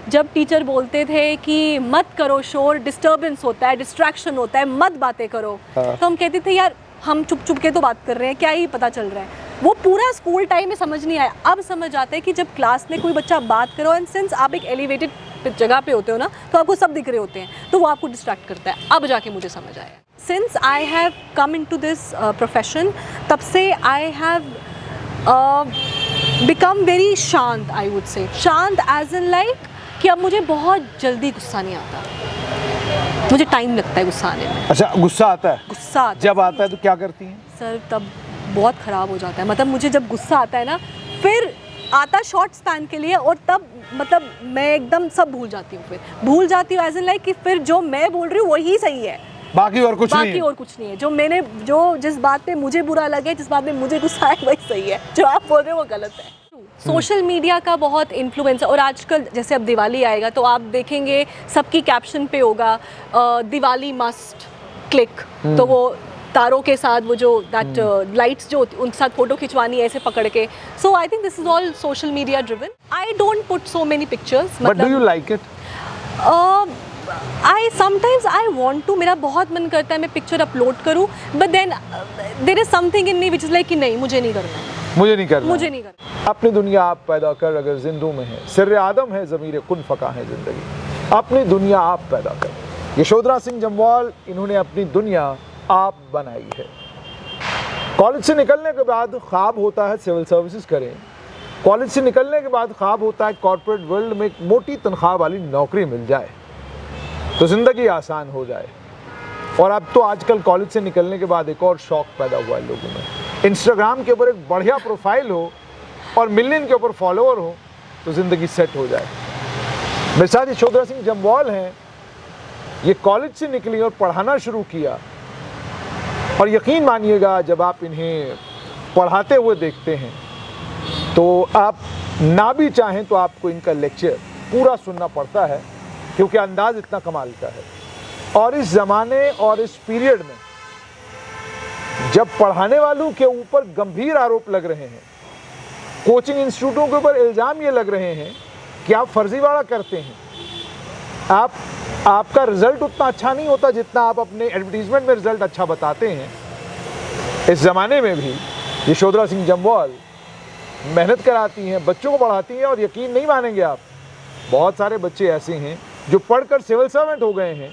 जब टीचर बोलते थे कि मत करो शोर, डिस्टर्बेंस होता है, डिस्ट्रैक्शन होता है, मत बातें करो, तो हम कहते थे यार हम चुप चुप के तो बात कर रहे हैं, क्या ही पता चल रहा है। वो पूरा स्कूल टाइम में समझ नहीं आया। अब समझ आता है कि जब क्लास में कोई बच्चा बात करो, एंड सिंस आप एक एलिवेटेड जगह पे होते हो ना, तो आपको सब दिख रहे होते हैं, तो वो आपको डिस्ट्रैक्ट करता है। अब जाके मुझे समझ आया। Since I have come into this profession, तब से आई हैव बिकम वेरी शांत, आई वुड से शांत एज इन लाइक कि अब मुझे बहुत जल्दी गुस्सा नहीं आता, मुझे टाइम लगता है गुस्सा आने में। अच्छा, गुस्सा आता है? गुस्सा आता जब आता है तो क्या करती हैं? सर तब बहुत ख़राब हो जाता है। मतलब मुझे जब गुस्सा आता है ना, फिर आता शॉर्ट स्पैन के लिए, और तब मतलब मैं एकदम सब भूल जाती हूँ। फिर भूल जाती हूँ एज इन लाइक कि फिर जो मैं बोल रही हूँ वही सही है, बाकी और कुछ नहीं है। बाकी और कुछ नहीं है। जो जिस बात पे मुझे बुरा लगे, जिस बात पे मुझे गुस्सा आए, वही सही है। जो आप बोल रहे हो वो गलत है। सोशल मीडिया का बहुत इन्फ्लुएंस है, और आजकल जैसे अब दिवाली आएगा तो आप देखेंगे सबकी कैप्शन पे होगा दिवाली मस्ट क्लिक, तो वो तारों के साथ वो जो दैट लाइट्स जो उनके साथ फोटो खिंचवानी है ऐसे पकड़ के। So I think this is all social media driven. I don't put so many pictures. But do you like it? I sometimes I want to, मेरा बहुत मन करता है मैं पिक्चर अपलोड करूँ, but then there is something in me which is like कि नहीं, मुझे नहीं करना, मुझे नहीं करना, मुझे नहीं करना। अपनी दुनिया आप पैदा कर, अगर जिंदू में है सिर्र आदम है, ज़मीर कुन फ़का है ज़िंदगी। अपनी दुनिया आप पैदा कर। यशोधरा सिंह जम्वाल, इन्होंने अपनी दुनिया आप बनाई है। कॉलेज से निकलने के बाद ख्वाब होता है सिविल सर्विसेज करें, कॉलेज से निकलने के बाद ख्वाब होता है कॉर्पोरेट वर्ल्ड में एक मोटी तनख्वाह वाली नौकरी मिल जाए तो ज़िंदगी आसान हो जाए। और अब तो आजकल कॉलेज से निकलने के बाद एक और शौक़ पैदा हुआ है लोगों में, इंस्टाग्राम के ऊपर एक बढ़िया प्रोफाइल हो और मिलियन के ऊपर फॉलोअर हो तो ज़िंदगी सेट हो जाए। मेरे साथ यशोधरा सिंह जम्वाल हैं, ये कॉलेज से निकली और पढ़ाना शुरू किया, और यकीन मानिएगा जब आप इन्हें पढ़ाते हुए देखते हैं तो आप ना भी चाहें तो आपको इनका लेक्चर पूरा सुनना पड़ता है, क्योंकि अंदाज़ इतना कमाल का है। और इस ज़माने और इस पीरियड में जब पढ़ाने वालों के ऊपर गंभीर आरोप लग रहे हैं, कोचिंग इंस्टीट्यूटों के ऊपर इल्ज़ाम ये लग रहे हैं कि आप फर्जीवाड़ा करते हैं, आपका रिज़ल्ट उतना अच्छा नहीं होता जितना आप अपने एडवर्टीज़मेंट में रिज़ल्ट अच्छा बताते हैं, इस ज़माने में भी यशोधरा सिंह जम्वाल मेहनत कराती हैं, बच्चों को पढ़ाती हैं। और यकीन नहीं मानेंगे आप, बहुत सारे बच्चे ऐसे हैं जो पढ़कर सिविल सर्वेंट हो गए हैं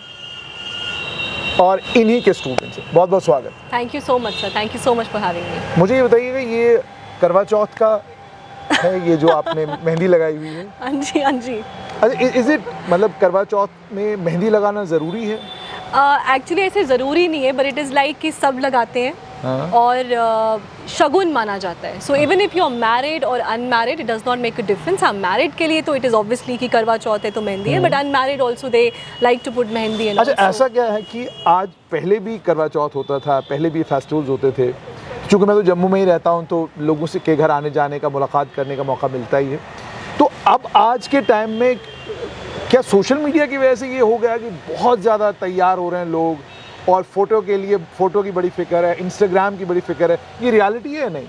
और इन्हीं के स्टूडेंट्स हैं। बहुत बहुत स्वागत। Thank you so much sir, thank you so much for having me. मुझे ये बताइएगा, ये करवा चौथ का है ये जो आपने मेहंदी लगाई हुई है? हाँ जी, हाँ जी। अच्छा, इज इट मतलब करवा चौथ में मेहंदी लगाना ज़रूरी है? एक्चुअली ऐसे ज़रूरी नहीं है, बट इट इज़ लाइक कि सब लगाते हैं। हाँ। और शगुन माना जाता है। So even if you are married और unmarried, it does not make a difference. हाँ, मैरिड के लिए तो इट इज़ ऑब्वियसली कि करवा चौथ है तो मेहंदी है, but unmarried also they like to put mehndi. अच्छा, ऐसा क्या है कि आज पहले भी करवा चौथ होता था, पहले भी फेस्टिवल्स होते थे, चूँकि मैं तो जम्मू में ही रहता हूँ तो लोगों से के घर आने जाने का, मुलाकात करने का मौका मिलता ही है, तो अब आज के टाइम में क्या सोशल मीडिया की वजह से ये हो गया कि बहुत ज़्यादा तैयार हो रहे हैं लोग, और फ़ोटो के लिए फ़ोटो की बड़ी फ़िक्र है, इंस्टाग्राम की बड़ी फ़िक्र है, ये रियलिटी है नहीं?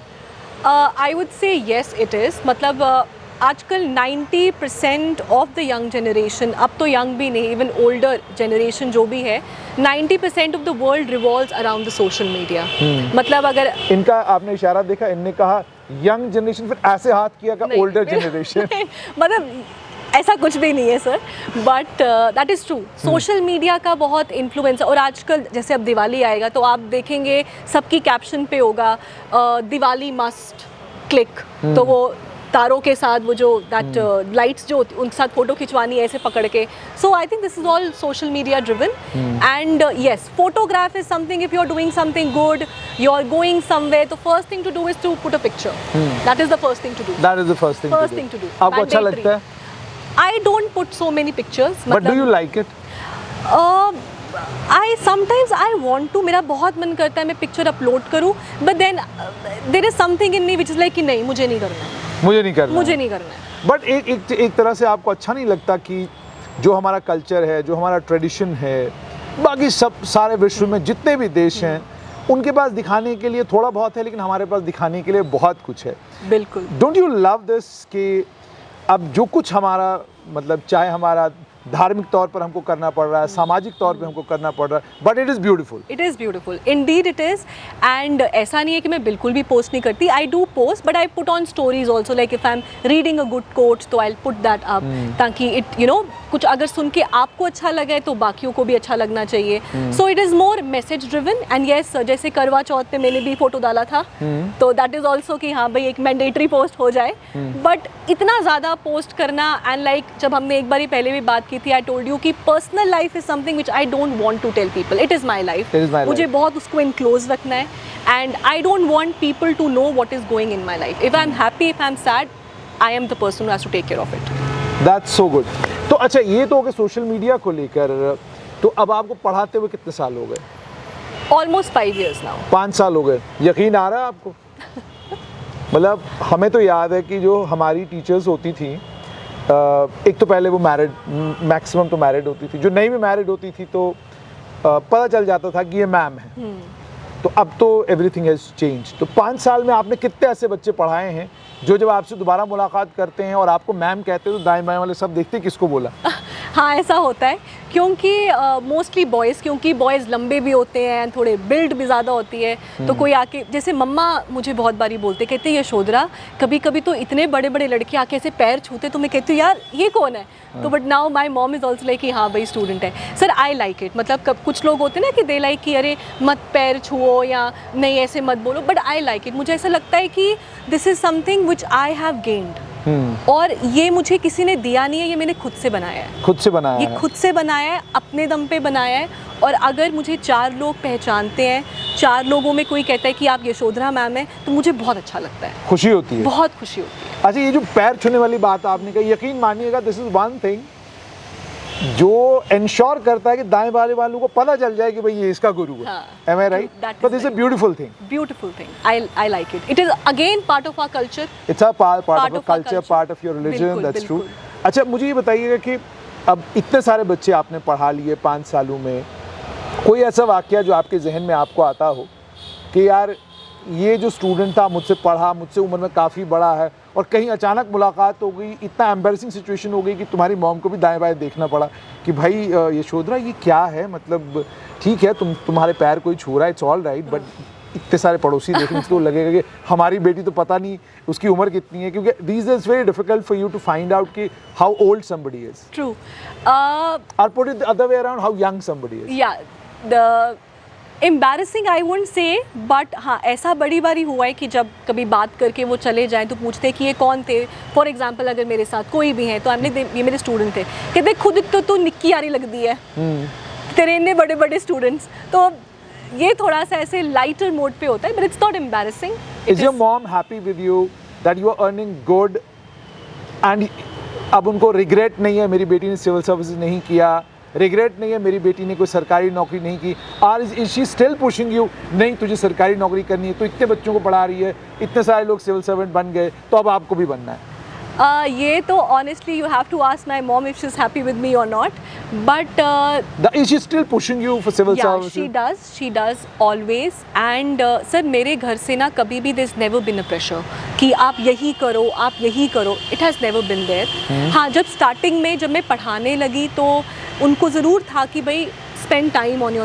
आई वुड से येस इट इज़। मतलब आजकल 90% ऑफ द यंग जनरेशन, अब तो यंग भी नहीं, इवन ओल्डर जनरेशन जो भी है, 90% of the world revolves around the social media. मतलब अगर इनका आपने इशारा देखा, इनने कहा यंग जनरेशन, फिर ऐसे हाथ किया का ओल्डर जनरेशन। मतलब ऐसा कुछ भी नहीं है sir, but that is true. Social media का बहुत इन्फ्लुएंस है, और आजकल जैसे अब दिवाली आएगा तो आप देखेंगे सबकी कैप्शन पे होगा दिवाली मस्ट क्लिक, तो वो तारों के साथ वो जो दैट लाइट्स जो उनके साथ फोटो खिंचवानी है ऐसे पकड़ के। So I think this is all social media driven. And yes, photograph is something, if you are doing something good, you are going somewhere, तो first thing to do is to put a picture. That is the first thing to do. That is the first thing to do. आपको अच्छा लगता है? I don't put so many pictures. But do you like it? I sometimes I want to, मेरा बहुत मन करता है मैं पिक्चर अपलोड करूँ, but then there is something in me which is like कि नहीं, मुझे नहीं करना है, मुझे नहीं करना, मुझे नहीं करना है। बट एक तरह से आपको अच्छा नहीं लगता कि जो हमारा कल्चर है, जो हमारा ट्रेडिशन है, बाकी सब सारे विश्व में जितने भी देश हैं उनके पास दिखाने के लिए थोड़ा बहुत है, लेकिन हमारे पास दिखाने के लिए बहुत कुछ है। बिल्कुल। डोंट यू लव दिस कि अब जो कुछ हमारा मतलब चाहे हमारा धार्मिक तौर पर हमको करना पड़ रहा है, सामाजिक तौर पे हमको करना पड़ रहा है, but it is beautiful. It is beautiful, Indeed it is. And ऐसा नहीं है कि मैं बिल्कुल भी पोस्ट नहीं करती, I do post, but I put on stories also, like if I am reading a good quote तो आई पुट दैट अप, ताकि इट यू नो कुछ अगर सुन के आपको अच्छा लगे तो बाकियों को भी अच्छा लगना चाहिए। So it is more message driven. And yes, जैसे करवा चौथ पे मैंने भी फोटो डाला था, तो दैट इज़ ऑल्सो कि हाँ भाई एक मैंडेटरी पोस्ट हो जाए, बट इतना ज़्यादा पोस्ट करना एंड लाइक जब हमने एक बार पहले भी बात की थी, आई टोल्ड यू कि personal life is something which I don't want to tell people, it is my life, मुझे बहुत उसको इनक्लोज रखना है, and I don't want people to know what is going in my life. If I am happy, if I am sad, I am the person who has to take care of it. That's so good. तो अच्छा, ये तो हो गया social media को लेकर, तो अब आपको पढ़ाते हुए कितने साल हो गए? Almost 5 years now. 5 साल हो गए। यकीन आ रहा है आपको? मतलब हमें तो याद है कि जो हमारी टीचर्स होती थी, एक तो पहले वो मैरिड, मैक्सिमम तो मैरिड होती थी, जो नहीं भी मैरिड होती थी तो पता चल जाता था कि ये मैम है। तो अब तो एवरीथिंग हैज़ चेंज। तो 5 साल में आपने कितने ऐसे बच्चे पढ़ाए हैं जो जब आपसे दोबारा मुलाकात करते हैं और आपको मैम कहते हैं तो दाएं बाएं वाले सब देखते हैं किसको बोला? हाँ, ऐसा होता है, क्योंकि मोस्टली बॉयज़, क्योंकि बॉयज़ लंबे भी होते हैं, थोड़े बिल्ड भी ज़्यादा होती है, तो कोई आके, जैसे मम्मा मुझे बहुत बारी बोलते, कहते हैं यशोधरा कभी कभी तो इतने बड़े बड़े लड़के आके ऐसे पैर छूते, तो मैं कहती हूँ यार ये कौन है? तो but now my mom is also like कि हाँ भाई स्टूडेंट है। सर आई लाइक इट, मतलब कुछ लोग होते हैं ना कि दे लाइक कि अरे मत पैर छुओ या नहीं ऐसे मत बोलो, बट आई लाइक इट। मुझे ऐसा लगता है कि this is something which I have gained, और ये मुझे किसी ने दिया नहीं है, ये मैंने खुद से बनाया है। खुद से बनाया ये खुद से बनाया है, अपने दम पे बनाया है। और अगर मुझे 4 लोग पहचानते हैं, 4 लोगों में कोई कहता है कि आप यशोधरा मैम है, तो मुझे बहुत अच्छा लगता है, खुशी होती है, बहुत खुशी होती है। अच्छा, ये जो पैर छूने वाली बात आपने कही, यकीन मानिएगा दिस इज वन थिंग जो इंश्योर करता है कि दाएं बाएं वालों को पता चल जाए कि भाई ये इसका गुरु है। Am I right? But this is a beautiful thing. Beautiful thing. I like it. It is again part of our culture. It's a part of our culture, part of your religion. That's true. अच्छा, मुझे ये बताइएगा कि अब इतने सारे बच्चे आपने पढ़ा लिए 5 सालों में, कोई ऐसा वाकया जो आपके जहन में आपको आता हो कि यार ये जो स्टूडेंट था मुझसे पढ़ा, मुझसे उम्र में काफ़ी बड़ा है, और कहीं अचानक मुलाकात हो गई, इतना एम्बैरेसिंग सिचुएशन हो गई कि तुम्हारी मॉम को भी दाएं बाएं देखना पड़ा कि भाई यशोधरा ये क्या है, मतलब ठीक है तुम्हारे पैर कोई छू रहा है, इट्स ऑल राइट, बट इतने सारे पड़ोसी देखेंगे तो लगेगा कि हमारी बेटी तो पता नहीं उसकी उम्र कितनी है, क्योंकि these days very difficult for you to find out कि how old somebody is. True. Or put it the other way around, how young somebody is. Yeah, the embarrassing I won't say, but हाँ ऐसा बड़ी बारी हुआ है कि जब कभी बात करके वो चले जाएं तो पूछते हैं कि ये कौन थे। फॉर एग्जाम्पल अगर मेरे साथ कोई भी है तो हमने, ये मेरे स्टूडेंट थे, कहते खुद तो तू निक्की यारी लगती है, तेरे इतने बड़े बड़े स्टूडेंट्स। तो ये थोड़ा सा ऐसे लाइटर मोड पे होता है, but it's not embarrassing. Is your mom happy with you that you are earning good and अब उनको रिग्रेट नहीं है मेरी बेटी ने सिविल सर्विसेज नहीं किया, रिग्रेट नहीं है मेरी बेटी ने कोई सरकारी नौकरी नहीं की, और is she still pushing you नहीं तुझे सरकारी नौकरी करनी है, तो इतने बच्चों को पढ़ा रही है, इतने सारे लोग सिविल सर्वेंट बन गए, तो अब आपको भी बनना है? ये तो honestly you have to ask my mom if she is happy with me और not, but is she still pushing you for civil services? She does always. And sir मेरे घर से ना कभी भी this never been a pressure कि आप यही करो, आप यही करो, it has never been there. हाँ, जब स्टार्टिंग में जब मैं पढ़ाने लगी तो उनको ज़रूर था कि भाई spend time on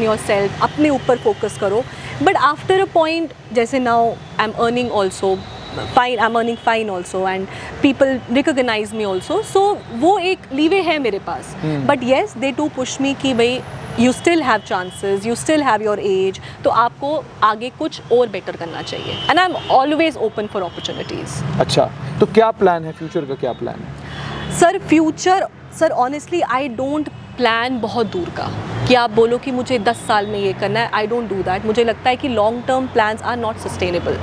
yourself, अपने ऊपर फोकस करो, बट आफ्टर अ पॉइंट जैसे now I am earning also fine, I am earning fine also and people recognise me also, so वो एक लीवे है मेरे पास। But yes they too push me कि भाई you still have chances, you still have your edge, तो आपको आगे कुछ और बेटर करना चाहिए, and I am always open for opportunities. अच्छा, तो क्या प्लान है, फ्यूचर का क्या प्लान है? Sir future, sir honestly I don't plan बहुत दूर का कि आप बोलो कि मुझे 10 साल में ये करना है, आई डोंट डू दैट। मुझे लगता है कि long term plans are not sustainable.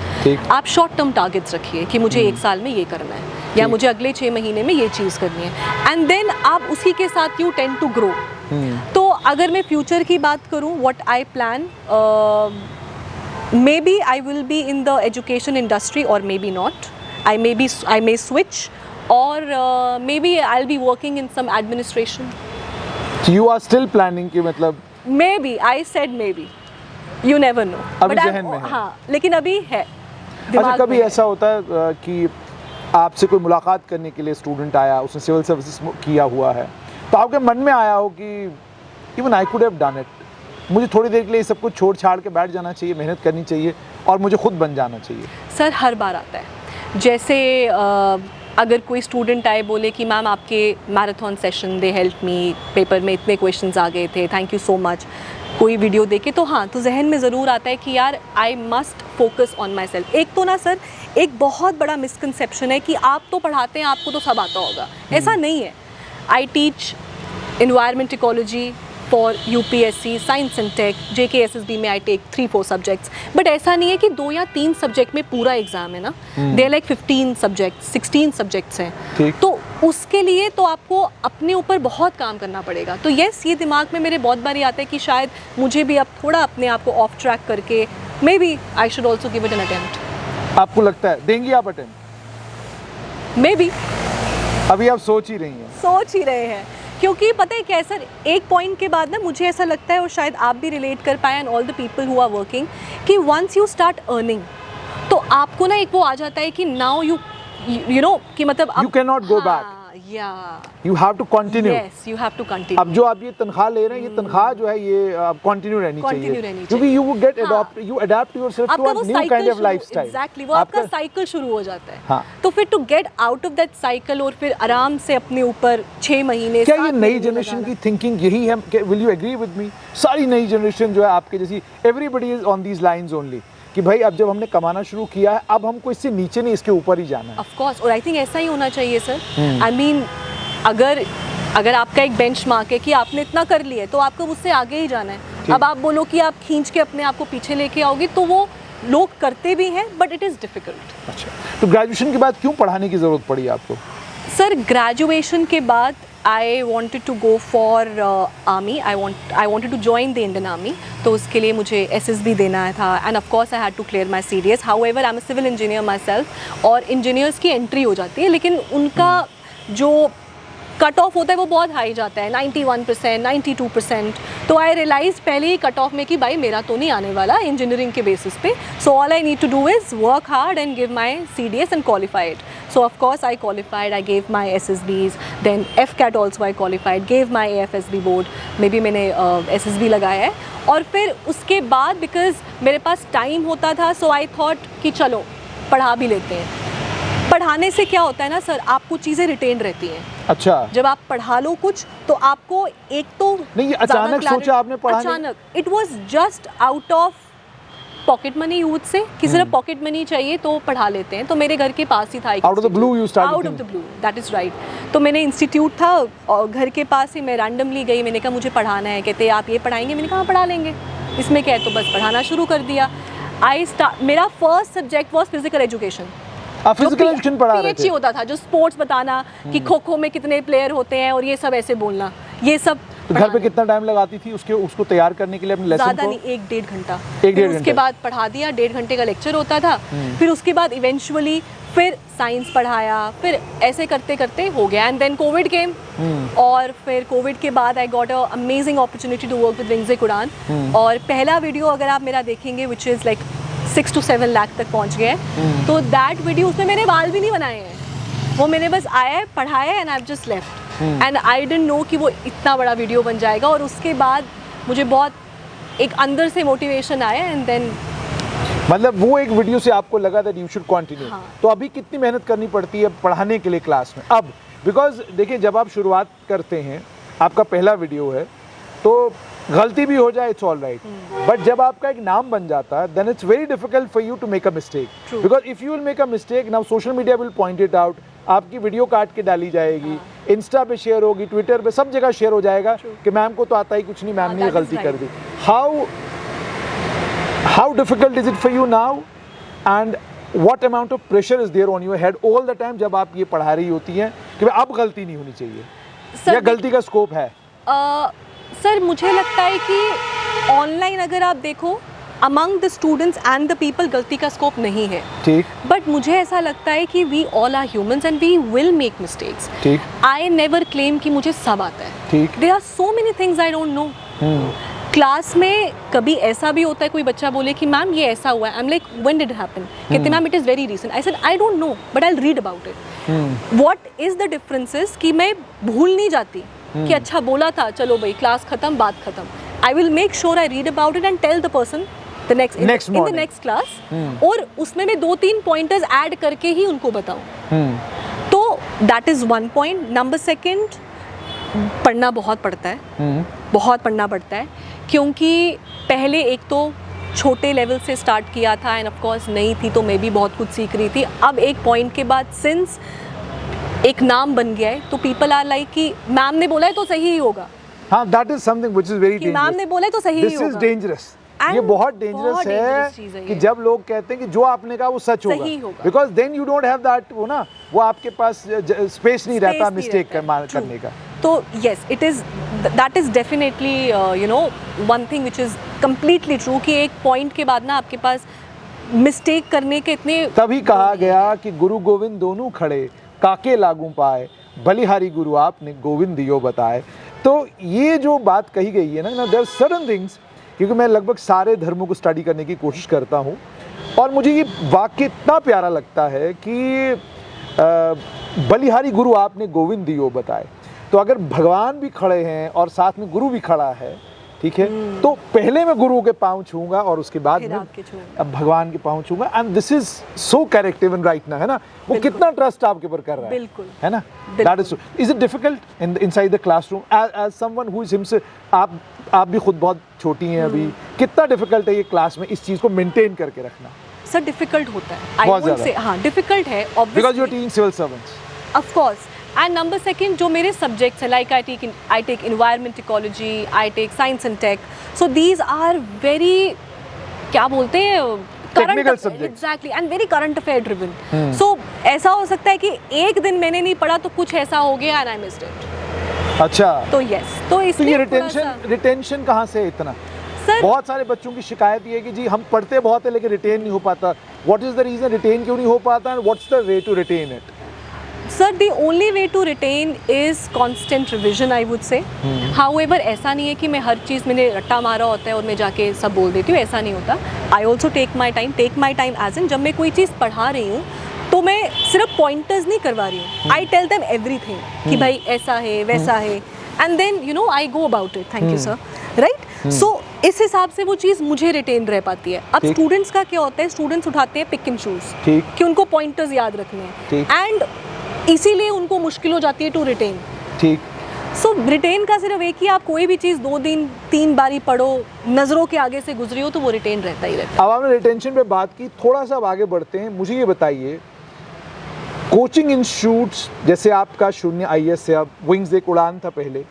आप शॉर्ट टर्म टारगेट्स रखिए कि मुझे 1 साल में ये करना है या मुझे अगले 6 महीने में ये चीज़ करनी है, एंड देन आप उसी के साथ यू टेंड टू ग्रो। तो अगर मैं फ्यूचर की बात करूँ, what I plan, maybe I will be in the education industry और maybe not, I may switch, और maybe I'll be working in some administration. So you are still planning कि मतलब? Maybe, I said maybe. You never know. अभी जहन में है? हाँ, लेकिन अभी है। अच्छा, कभी ऐसा होता है कि आपसे कोई मुलाकात करने के लिए स्टूडेंट आया, उसने सिविल सर्विसेज किया हुआ है, तो आपके मन में आया हो कि even I could have done it, मुझे थोड़ी देर के लिए सब कुछ छोड़ छाड़ के बैठ जाना चाहिए, मेहनत करनी चाहिए और मुझे खुद बन जाना चाहिए? सर हर बार आता है। जैसे अगर कोई स्टूडेंट आए बोले कि मैम आपके marathon session they help me, paper में इतने क्वेश्चंस आ गए थे, थैंक यू सो मच, कोई वीडियो देखे, तो हाँ, तो जहन में ज़रूर आता है कि यार I must focus on my self. एक तो ना सर, एक बहुत बड़ा मिसकंसेप्शन है कि आप तो पढ़ाते हैं, आपको तो सब आता होगा। ऐसा नहीं है। I teach environment ecology for UPSC, science and tech, JKSSB में आई टेक 3-4 सब्जेक्ट्स, बट ऐसा नहीं है कि 2 या 3 सब्जेक्ट में पूरा एग्जाम है ना, दे लाइक 15 सब्जेक्ट, 16 सब्जेक्ट्स हैं, तो उसके लिए तो आपको अपने ऊपर बहुत काम करना पड़ेगा। तो यस, ये दिमाग में मेरे बहुत बारी आता है कि शायद मुझे भी अब थोड़ा अपने आप को ऑफ ट्रैक करके maybe I should also give it an attempt. आपको लगता है देंगी आप अटेम्प्ट? मे बी अभी आप सोच ही रही हैं? सोच ही रहे हैं, क्योंकि पता है क्या है सर, एक पॉइंट के बाद ना मुझे ऐसा लगता है, और शायद आप भी रिलेट कर पाए and all the people who are working, कि वंस यू स्टार्ट अर्निंग तो आपको ना एक वो आ जाता है कि नाउ यू नो कि मतलब you can not go back, या you have to continue. Yes, you have to continue. अब जो आप ये तनख्वाह ले रहे हैं, ये तनख्वाह जो है ये कंटिन्यू रहनी चाहिए, क्योंकि you get you adapt yourself to a new kind of lifestyle. Exactly, वो आपका साइकिल शुरू हो जाता है। हाँ। तो फिर to get out of that cycle और फिर आराम से अपने ऊपर 6 महीने, क्या ये नई जनरेशन की थिंकिंग यही है? Will you agree with me? सारी नई जनरेशन जो है आपके जैसी, everybody is on these lines only, कि भाई अब जब हमने कमाना शुरू किया है, अब हमको इससे नीचे नहीं, इसके ऊपर ही जाना है। ऑफ कोर्स, और आई थिंक ऐसा ही होना चाहिए सर। आई मीन अगर आपका एक बेंचमार्क है कि आपने इतना कर लिया है, तो आपको उससे आगे ही जाना है। अब आप बोलो कि आप खींच के अपने आप को पीछे लेके आओगे, तो वो लोग करते भी हैं, बट इट इज़ डिफिकल्ट। अच्छा, तो ग्रेजुएशन के बाद क्यों पढ़ाने की ज़रूरत पड़ी आपको? सर ग्रेजुएशन के बाद I wanted to go for army, I wanted to join the Indian army, तो उसके लिए मुझे SSB देना था, and of course I had to clear my CDS। However I am a civil engineer myself, और engineers की entry हो जाती है, लेकिन उनका जो कट ऑफ होता है वो बहुत हाई जाता है, 91%, 92%। तो आई रियलाइज पहले ही कट ऑफ में कि भाई मेरा तो नहीं आने वाला इंजीनियरिंग के बेसिस पे, so all I need to do is work hard and give my CDS and qualified. So of course I qualified, I gave my SSBs, then FCAT also I qualified, gave my AFSB board, maybe मैंने SSB लगाया है, और फिर उसके बाद because मेरे पास time होता था, so I thought कि चलो पढ़ा भी लेते हैं। पढ़ाने से क्या होता है ना सर, आपको चीज़ें रिटेन रहती हैं। अच्छा, जब आप पढ़ा लो कुछ, तो आपको एक तो नहीं, अचानक सोचा आपने पढ़ाने? अचानक, it was just out of pocket money youth से कि सिर्फ पॉकेट मनी चाहिए तो पढ़ा लेते हैं, तो मेरे घर के पास ही था। Out of the blue you started? Out of the blue, that is right. तो मैंने इंस्टीट्यूट था और घर के पास ही, मैं रैंडमली गई, मैंने कहा मुझे पढ़ाना है, कहते आप ये पढ़ाएंगे, मैंने कहा हाँ पढ़ा लेंगे, इसमें क्या है, तो बस पढ़ाना शुरू कर दिया। मेरा first subject was physical education. Physical education पढ़ा रहे थे? होता था, जो स्पोर्ट्स बताना कि खो खो में कितने प्लेयर होते हैं और ये सब ऐसे बोलना, ये सब। तो घर पे कितना टाइम लगाती थी उसको तैयार करने के लिए अपने लेसन को? ज़्यादा नहीं, 1-1.5 घंटा। 1-1.5 घंटा। उसके बाद पढ़ा दिया, 1.5 घंटे का लेक्चर होता था। फिर उसके बाद इवेंचुअली फिर साइंस पढ़ाया, फिर ऐसे करते करते हो गया। एंड देन कोविड केम, और फिर कोविड के बाद I got a amazing opportunity to work with wings ए उड़ान, और पहला वीडियो अगर आप मेरा देखेंगे which is like 6 to 7 lakh तक पहुंच गया है। तो दैट वीडियो, उसमें मैंने बाल भी नहीं बनाए हैं, वो मैंने बस आया है, पढ़ाया and I have just left, and I didn't know कि वो इतना बड़ा वीडियो बन जाएगा। और उसके बाद मुझे बहुत एक अंदर से मोटिवेशन आया, एंड देन मतलब वो एक वीडियो से आपको लगा दैट यू शुड कंटिन्यू। तो अभी कितनी मेहनत करनी पड़ती है पढ़ाने के लिए क्लास में अब? बिकॉज देखिए, जब आप शुरुआत करते हैं, आपका पहला वीडियो है, तो गलती भी हो जाए इट्स ऑल राइट, बट जब आपका एक नाम बन जाता है then it's very difficult for you to make a mistake, because if you will make a mistake now social media will point it out, आपकी वीडियो काट के डाली जाएगी, इंस्टा पे शेयर होगी, ट्विटर पे, सब जगह शेयर हो जाएगा कि मैम को तो आता ही कुछ नहीं, मैम ने ये गलती कर दी। How difficult is it for you now, and what amount of pressure is there on your head all the time जब आप ये पढ़ा रही होती हैं कि अब गलती नहीं होनी चाहिए, या गलती का स्कोप है? सर मुझे लगता है कि ऑनलाइन अगर आप देखो, among the students and the people गलती का स्कोप नहीं है, ठीक, बट मुझे ऐसा लगता है कि we all are humans and we will make mistakes, ठीक। आई नेवर क्लेम कि मुझे सब आता है, ठीक। There are so many things I don't know, class में कभी ऐसा भी होता है कोई बच्चा बोले कि मैम ये ऐसा हुआ है, I am like when did it happen, कहते ma'am it is very recent, I said I don't know but I will read about it. What is the differences कि मैं भूल नहीं जाती कि अच्छा बोला था, चलो भाई क्लास खत्म, बात खत्म। I will make sure I read about it and tell the person the next in the next class, और उसमें मैं 2-3 पॉइंटर्स ऐड करके ही उनको बताऊं। तो that is one point. Number second, पढ़ना बहुत पड़ता है, बहुत पढ़ना पड़ता है, क्योंकि पहले एक तो छोटे लेवल से स्टार्ट किया था एंड ऑफ कोर्स नहीं थी तो मैं भी बहुत कुछ सीख रही थी। अब एक पॉइंट के बाद सिंस एक नाम बन गया है तो पीपल आर लाइक कि मैम ने बोला है तो सही ही होगा। हाँ, that is something which is very dangerous. Ma'am ने बोला है तो सही ही होगा। This is dangerous. ये बहुत डेंजरस है कि जब लोग कहते हैं कि जो आपने कहा वो सच होगा, because then you don't have that, वो ना वो आपके पास स्पेस नहीं रहता मिस्टेक करने का। तो yes, it is that is definitely you know one thing which is completely true कि एक पॉइंट के बाद ना आपके पास मिस्टेक करने के इतने। तभी कहा गया कि गुरु गोविंद दोनों खड़े काके लागू पाए, बलिहारी गुरु आपने गोविंद दियो बताए। तो ये जो बात कही गई है ना, देयर सर्टेन थिंग्स, क्योंकि मैं लगभग सारे धर्मों को स्टडी करने की कोशिश करता हूँ और मुझे ये वाक्य इतना प्यारा लगता है कि बलिहारी गुरु आपने गोविंद दियो बताए। तो अगर भगवान भी खड़े हैं और साथ में गुरु भी खड़ा है, ठीक है, तो पहले मैं गुरु के पाँव छूंगा और उसके बाद में अब भगवान के पाँव छूंगा। And this is so corrective and right ना, है ना, वो कितना ट्रस्ट आपके ऊपर कर रहा है, बिल्कुल, है ना। That is is it difficult inside the classroom as someone who is himself, आप भी खुद बहुत छोटी हैं अभी, कितना डिफिकल्ट है ये क्लास में इस चीज को मेंटेन करके रखना? सर डिफिकल्ट होता है, आई वुड से हाँ डिफिकल्ट है obviously, because you are teaching civil servants, of course. And number second, जो मेरे सब्जेक्ट्स है like I take environment ecology, I take science and tech, so these are very, क्या बोलते हैं, technical subject, exactly, and very current affair driven. So ऐसा हो सकता है कि एक दिन मैंने नहीं पढ़ा तो कुछ ऐसा हो गया एंड आई मिस्ड इट। अच्छा, तो यस, तो इसलिए रिटेंशन कहाँ से इतना? सर बहुत सारे बच्चों की शिकायत ये है कि जी हम पढ़ते बहुत है लेकिन रिटेन नहीं हो पाता। What is the reason, retain क्यों नहीं हो पाता and what's the way to retain it? Sir, the only way to retain is constant revision, I would say. However, ऐसा नहीं है कि मैं हर चीज़, मैंने रट्टा मारा होता है और मैं जाके सब बोल देती हूँ, ऐसा नहीं होता। I also take my time as in जब मैं कोई चीज़ पढ़ा रही हूँ तो मैं सिर्फ पॉइंटर्स नहीं करवा रही हूँ, I tell them everything कि भाई ऐसा है वैसा है, and then you know I go about it. Thank you sir. Right? So इस हिसाब से वो चीज़ मुझे रिटेन रह पाती है। अब स्टूडेंट्स का क्या होता है, स्टूडेंट्स उठाते हैं पिक एंड चूज कि उनको पॉइंटर्स याद रखने हैं, एंड इसीलिए उनको मुश्किल हो जाती है टू रिटेन। ठीक। सो रिटेन का सिर्फ एक ही, आप कोई भी चीज़ 2 दिन 3 बारी पढ़ो, नज़रों के आगे से गुजरी हो तो वो रिटेन रहता ही रहता है। अब आपने रिटेंशन पे बात की, थोड़ा सा अब आगे बढ़ते हैं। मुझे ये बताइए, कोचिंग इंस्टीट्यूट्स जैसे आपका शून्य IAS से अब विंग्स एक उड़ान था पहले,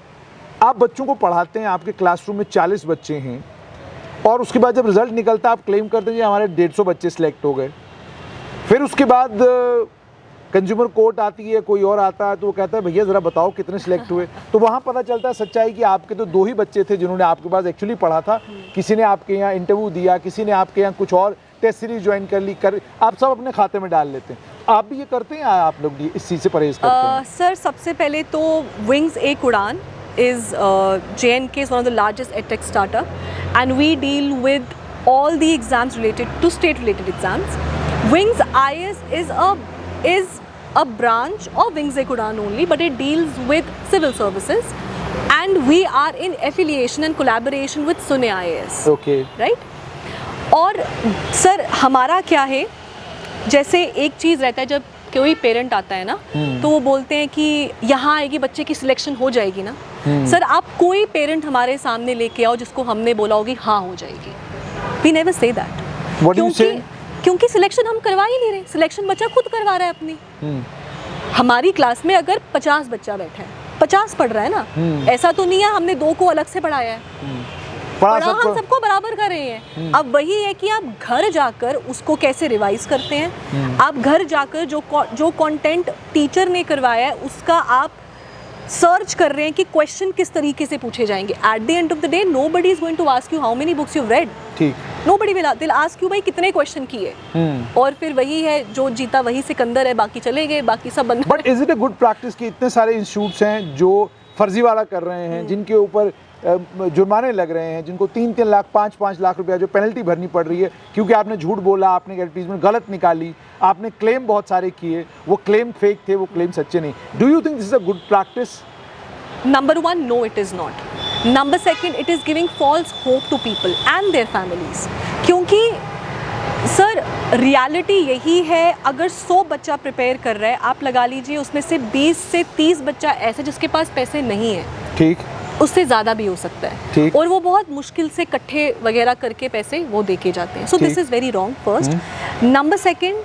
आप बच्चों को पढ़ाते हैं, आपके क्लासरूम में 40 बच्चे हैं और उसके बाद जब रिजल्ट निकलता है आप क्लेम करते हैं हमारे 150 बच्चे सिलेक्ट हो गए। फिर उसके बाद कंज्यूमर कोर्ट आती है, कोई और आता है तो वो कहता है भैया ज़रा बताओ कितने सिलेक्ट हुए। तो वहाँ पता चलता है सच्चाई कि आपके तो 2 ही बच्चे थे जिन्होंने आपके पास एक्चुअली पढ़ा था, किसी ने आपके यहाँ इंटरव्यू दिया, किसी ने आपके यहाँ कुछ और टेस्ट सीरीज ज्वाइन कर ली, आप सब अपने खाते में डाल लेते हैं। आप भी ये करते हैं, आप लोग इस चीज़ से परहेज करते हैं? सर सबसे पहले तो विंग्स एक उड़ान is JNK is one of the largest edtech startup, and we deal with all the exams related to state related exams. Wings IAS is a branch of Wings Ek Udan only, but it deals with civil services, and we are in affiliation and collaboration with SUNY IAS. Okay. Right? और sir हमारा क्या है, जैसे एक चीज़ रहता है जब कोई पेरेंट आता है ना तो वो बोलते हैं कि यहाँ आएगी बच्चे की सिलेक्शन हो जाएगी ना। सर आप कोई पेरेंट हमारे सामने लेके आओ जिसको हमने बोला होगी हाँ हो जाएगी, वी नेवर से दैट, क्योंकि सिलेक्शन हम करवा ही नहीं रहे, सिलेक्शन बच्चा खुद करवा रहा है अपनी। हमारी क्लास में अगर 50 बच्चा बैठा है, 50 पढ़ रहा है ना, ऐसा तो नहीं है हमने 2 को अलग से पढ़ाया है, पढ़ा हम सबको बराबर कर रहे हैं। अब वही है कि आप घर जाकर उसको कैसे रिवाइज करते हैं, आप घर जाकर जो कंटेंट टीचर ने करवाया है उसका आप सर्च कर रहे हैं कि क्वेश्चन किस तरीके से पूछे जाएंगे। At the end of the day nobody is going to ask you how many books you read, ठीक, नोबडी विल आस्क यू भाई कितने क्वेश्चन किए, और फिर वही है जो जीता वही सिकंदर है, बाकी चले गए, बाकी सब बंद। But is it a good practice कि इतने सारे इंस्टीट्यूट्स हैं जो फर्जीवाड़ा कर रहे हैं, जिनके ऊपर जुर्माने लग रहे हैं, जिनको 3-3 लाख 5-5 लाख रुपया जो पेनल्टी भरनी पड़ रही है क्योंकि आपने झूठ बोला, आपने एडवर्टीजमेंट गलत निकाली, आपने क्लेम बहुत सारे किए, वो क्लेम फेक थे, वो क्लेम सच्चे नहीं. Do you think this is a good practice? Number one, no, it is not. Number second, it is giving false hope to people and their families. क्योंकि सर रियलिटी यही है, अगर 100 बच्चा prepare कर रहा है, आप लगा लीजिए उसमें से 20 से 30 बच्चा ऐसे जिसके पास पैसे नहीं है, ठीक, उससे ज़्यादा भी हो सकता है, ठीक, और वो बहुत मुश्किल से इकट्ठे वगैरह करके पैसे वो दे के जाते हैं. So this is very wrong first. Number second,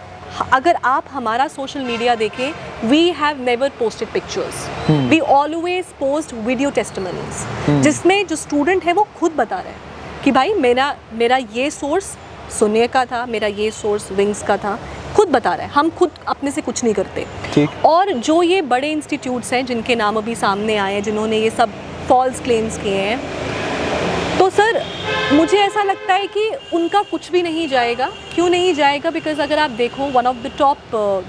अगर आप हमारा सोशल मीडिया देखें, we have never posted pictures, we always post video testimonies, जिसमें जो स्टूडेंट है वो खुद बता रहे हैं कि भाई मेरा ये सोर्स सुनिए का था, मेरा ये सोर्स विंग्स का था, खुद बता रहा है. हम खुद अपने से कुछ नहीं करते. ठीक. और जो ये बड़े इंस्टीट्यूट्स हैं जिनके नाम अभी सामने आए हैं, जिन्होंने ये सब फॉल्स क्लेम्स किए हैं, तो सर मुझे ऐसा लगता है कि उनका कुछ भी नहीं जाएगा. क्यों नहीं जाएगा? बिकॉज अगर आप देखो one of the top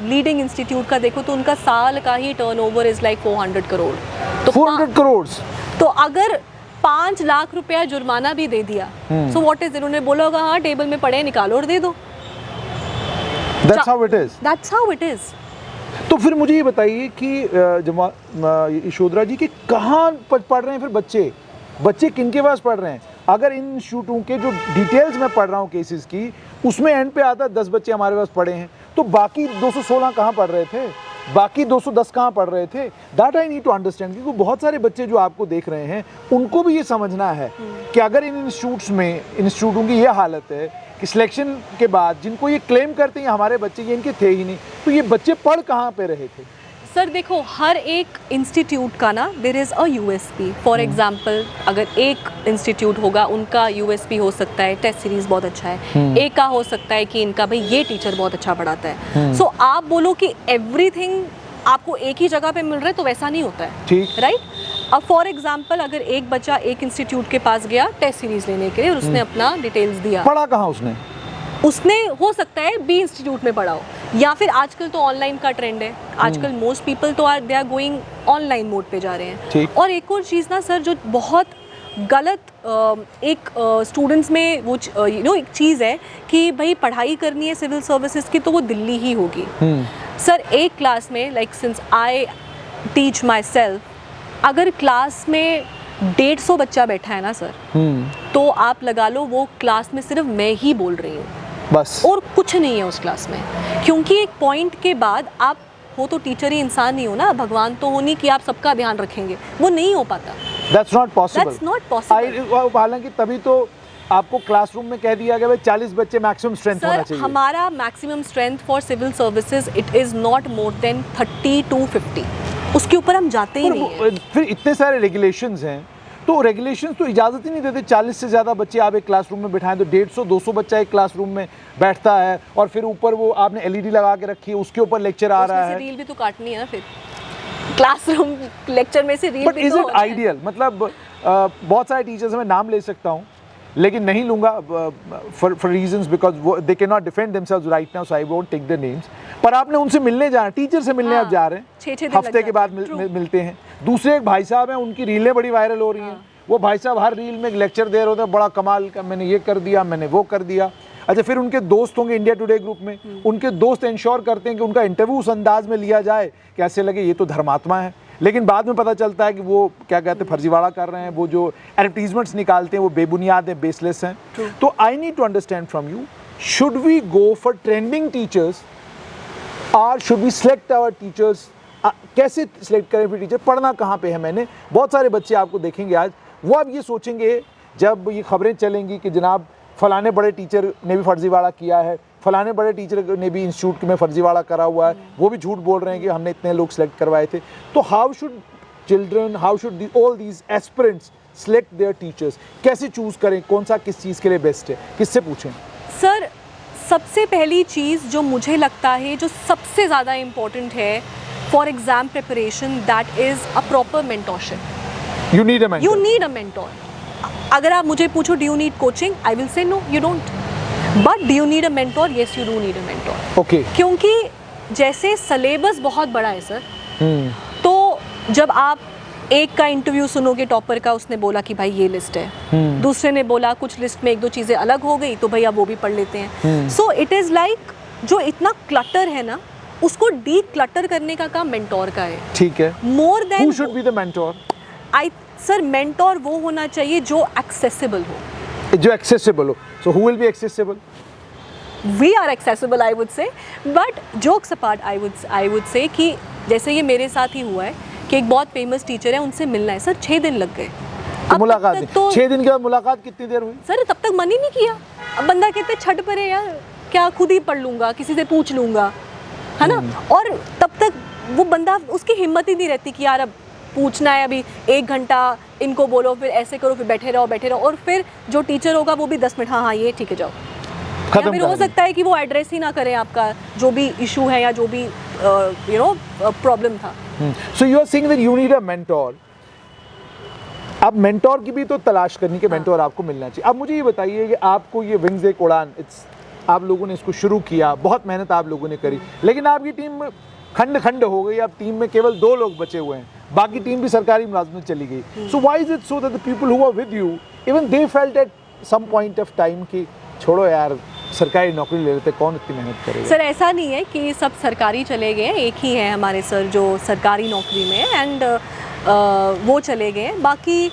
leading institute का देखो तो उनका साल का ही टर्नओवर इज़ लाइक 400 करोड़. तो 400 करोड़. तो अगर 5 लाख रुपया जुर्माना भी दे दिया, सो व्हाट इज, इन्होंने बोला होगा हाँ टेबल में पड़े निकालो और दे दो. That's how it is. That's how it is. तो फिर मुझे ये बताइए कि यशोधरा जी कि कहाँ पढ़ रहे हैं फिर बच्चे किनके पास पढ़ रहे हैं? अगर इन इंस्टीट्यूटों के जो डिटेल्स मैं पढ़ रहा हूँ केसेस की, उसमें एंड पे आता है 10 बच्चे हमारे पास पढ़े हैं, तो बाकी 216 कहाँ पढ़ रहे थे, बाकी 210 कहाँ पढ़ रहे थे? That I need to understand. क्योंकि बहुत सारे बच्चे जो आपको देख रहे हैं उनको भी ये समझना है कि अगर इन इंस्टीट्यूटों की ये हालत है कि सिलेक्शन के बाद जिनको ये क्लेम करते हैं हमारे बच्चे, ये इनके थे ही नहीं, तो ये बच्चे पढ़ कहाँ पे रहे थे? सर देखो, हर एक इंस्टीट्यूट का ना there is a USP. For example, अगर एक इंस्टीट्यूट होगा, उनका यूएसपी हो सकता है टेस्ट सीरीज़ बहुत अच्छा है, एक का हो सकता है कि इनका भाई ये टीचर बहुत अच्छा पढ़ाता है. सो आप बोलो कि एवरीथिंग आपको एक ही जगह पे मिल रहा है, तो वैसा नहीं होता है. ठीक, राइट. अब फॉर एग्जांपल, अगर एक बच्चा एक इंस्टीट्यूट के पास गया टेस्ट सीरीज़ लेने के लिए और उसने अपना डिटेल्स दिया, पढ़ा कहाँ उसने हो सकता है बी इंस्टीट्यूट में पढ़ा हो, या फिर आजकल तो ऑनलाइन का ट्रेंड है, आजकल मोस्ट पीपल तो they are going online mode पे जा रहे हैं. ठीक. और एक और चीज़ ना सर जो बहुत गलत एक स्टूडेंट्स में वो एक चीज़ है कि भाई पढ़ाई करनी है सिविल सर्विसेज की तो वो दिल्ली ही होगी. सर एक क्लास में, like since I teach my self, अगर क्लास में 150 बच्चा बैठा है ना सर, तो आप लगा लो वो क्लास में सिर्फ मैं ही बोल रही हूँ बस, और कुछ नहीं है उस क्लास में. क्योंकि एक पॉइंट के बाद आप हो तो टीचर ही इंसान नहीं हो ना, भगवान तो हो नहीं कि आप सबका ध्यान रखेंगे, वो नहीं हो पाता. That's not possible. That's not possible. हालांकि तभी तो आपको क्लासरूम में कह दिया गया भाई 40 बच्चे मैक्सिमम स्ट्रेंथ होना चाहिए. हमारा maximum strength for civil services it is not more than 30 to 50. उसके ऊपर हम जाते ही नहीं हैं. फिर इतने सारे रेगुलेशंस हैं, तो रेगुलेशंस तो इजाज़त ही नहीं देते 40 से ज़्यादा बच्चे आप एक क्लासरूम में बिठाएं. तो 150-200 बच्चा एक क्लासरूम में बैठता है और फिर ऊपर वो आपने एलईडी लगा के रखी है, उसके ऊपर लेक्चर आ रहा है. रील भी तो काटनी है ना फिर क्लासरूम लेक्चर में से रील बट भी इज तो इट आइडियल? मतलब बहुत सारे टीचर्स मैं नाम ले सकता हूँ लेकिन नहीं लूँगा for reasons because they can not defend themselves right now, so I won't take their names. पर आपने उनसे मिलने जाना, टीचर से मिलने आप जा रहे हैं, 6 दिन हफ्ते के बाद मिलते हैं. दूसरे एक भाई साहब हैं, उनकी रीलें बड़ी वायरल हो रही हैं. वो भाई साहब हर रील में एक लेक्चर दे रहे होते हैं, बड़ा कमाल का, मैंने ये कर दिया, मैंने वो कर दिया. अच्छा, फिर उनके दोस्त होंगे इंडिया टुडे ग्रुप में, उनके दोस्त इंश्योर करते हैं कि उनका इंटरव्यू उस अंदाज में लिया जाए कि ऐसे लगे ये तो धर्मात्मा है, लेकिन बाद में पता चलता है कि वो क्या कहते हैं फर्जीवाड़ा कर रहे हैं. वो जो एडवर्टीजमेंट्स निकालते हैं वो बेबुनियाद हैं, बेसलेस हैं. तो I need to understand from you, should we go for trending teachers और should we select our teachers? कैसे सिलेक्ट करें फिर टीचर? पढ़ना कहाँ पे है? मैंने बहुत सारे बच्चे आपको देखेंगे आज, वो अब ये सोचेंगे जब ये खबरें चलेंगी कि जनाब फलाने बड़े टीचर ने भी फर्जीवाड़ा किया है, फलाने बड़े टीचर ने भी इंस्टीट्यूट में फर्जीवाड़ा करा हुआ है, वो भी झूठ बोल रहे हैं कि हमने इतने लोग सिलेक्ट करवाए थे. तो how should children, how should all these aspirants select there teachers? कैसे चूज़ करें कौन सा किस चीज़ के लिए बेस्ट है? किससे पूछें? सर सबसे पहली चीज़ जो मुझे लगता है जो सबसे ज़्यादा इम्पोर्टेंट है for exam preparation, that is a proper mentorship. You need a mentor. You need a mentor. अगर आप मुझे पूछो do you need coaching, I will say no, you don't. But do you need a mentor? Yes, you do need a mentor. Okay. क्योंकि जैसे syllabus बहुत बड़ा है sir, तो जब आप एक का इंटरव्यू सुनोगे टॉपर का, उसने बोला कि भाई ये लिस्ट है, दूसरे ने बोला कुछ लिस्ट में एक दो चीज़ें अलग हो गई तो भैया वो भी पढ़ लेते हैं। सो इट इज़ लाइक जो इतना क्लटर है ना, उसको डी क्लटर करने का काम मेंटोर का है। ठीक है, more than who should be the mentor? Sir mentor वो होना चाहिए जो एक्सेसिबल हो, जो एक्सेसिबल हो। So who will be accessible? We are accessible I would say, but jokes apart I would say कि जैसे ये मेरे साथ ही हुआ है कि एक बहुत फेमस टीचर है, उनसे मिलना है सर, 6 दिन लग गए। तो मुलाकात तो 6 दिन के बाद मुलाकात कितनी देर हुई? सर तब तक मन ही नहीं किया। अब बंदा कहते छट परे यार, क्या खुद ही पढ़ लूंगा, किसी से पूछ लूंगा, है ना। और तब तक वो बंदा, उसकी हिम्मत ही नहीं रहती कि यार अब पूछना है, अभी 1 घंटा इनको बोलो, फिर ऐसे करो, फिर बैठे रहो, और फिर जो टीचर होगा वो भी 10 मिनट, हाँ ये ठीक है जाओ। या फिर हो सकता है कि वो एड्रेस ही ना करें आपका जो भी इशू है या जो भी प्रॉब्लम था। So you are saying that you need a mentor. अब मेंटोर की भी तो तलाश करनी कि मेंटोर आपको मिलना चाहिए। अब मुझे ये बताइए कि आपको ये विंग्स एक उड़ान, आप लोगों ने इसको शुरू किया, बहुत मेहनत आप लोगों ने करी, लेकिन आपकी टीम खंड खंड हो गई। अब टीम में केवल 2 लोग बचे हुए हैं, बाकी टीम भी सरकारी मुलाजमत चली गई। So why is it so that the people who are with you even they felt at some point of time कि छोड़ो यार, सरकारी नौकरी ले लेते, कौन इतनी मेहनत करेगा? सर ऐसा नहीं है कि सब सरकारी चले गए हैं, एक ही है हमारे सर जो सरकारी नौकरी में है, एंड वो चले गए हैं। बाकी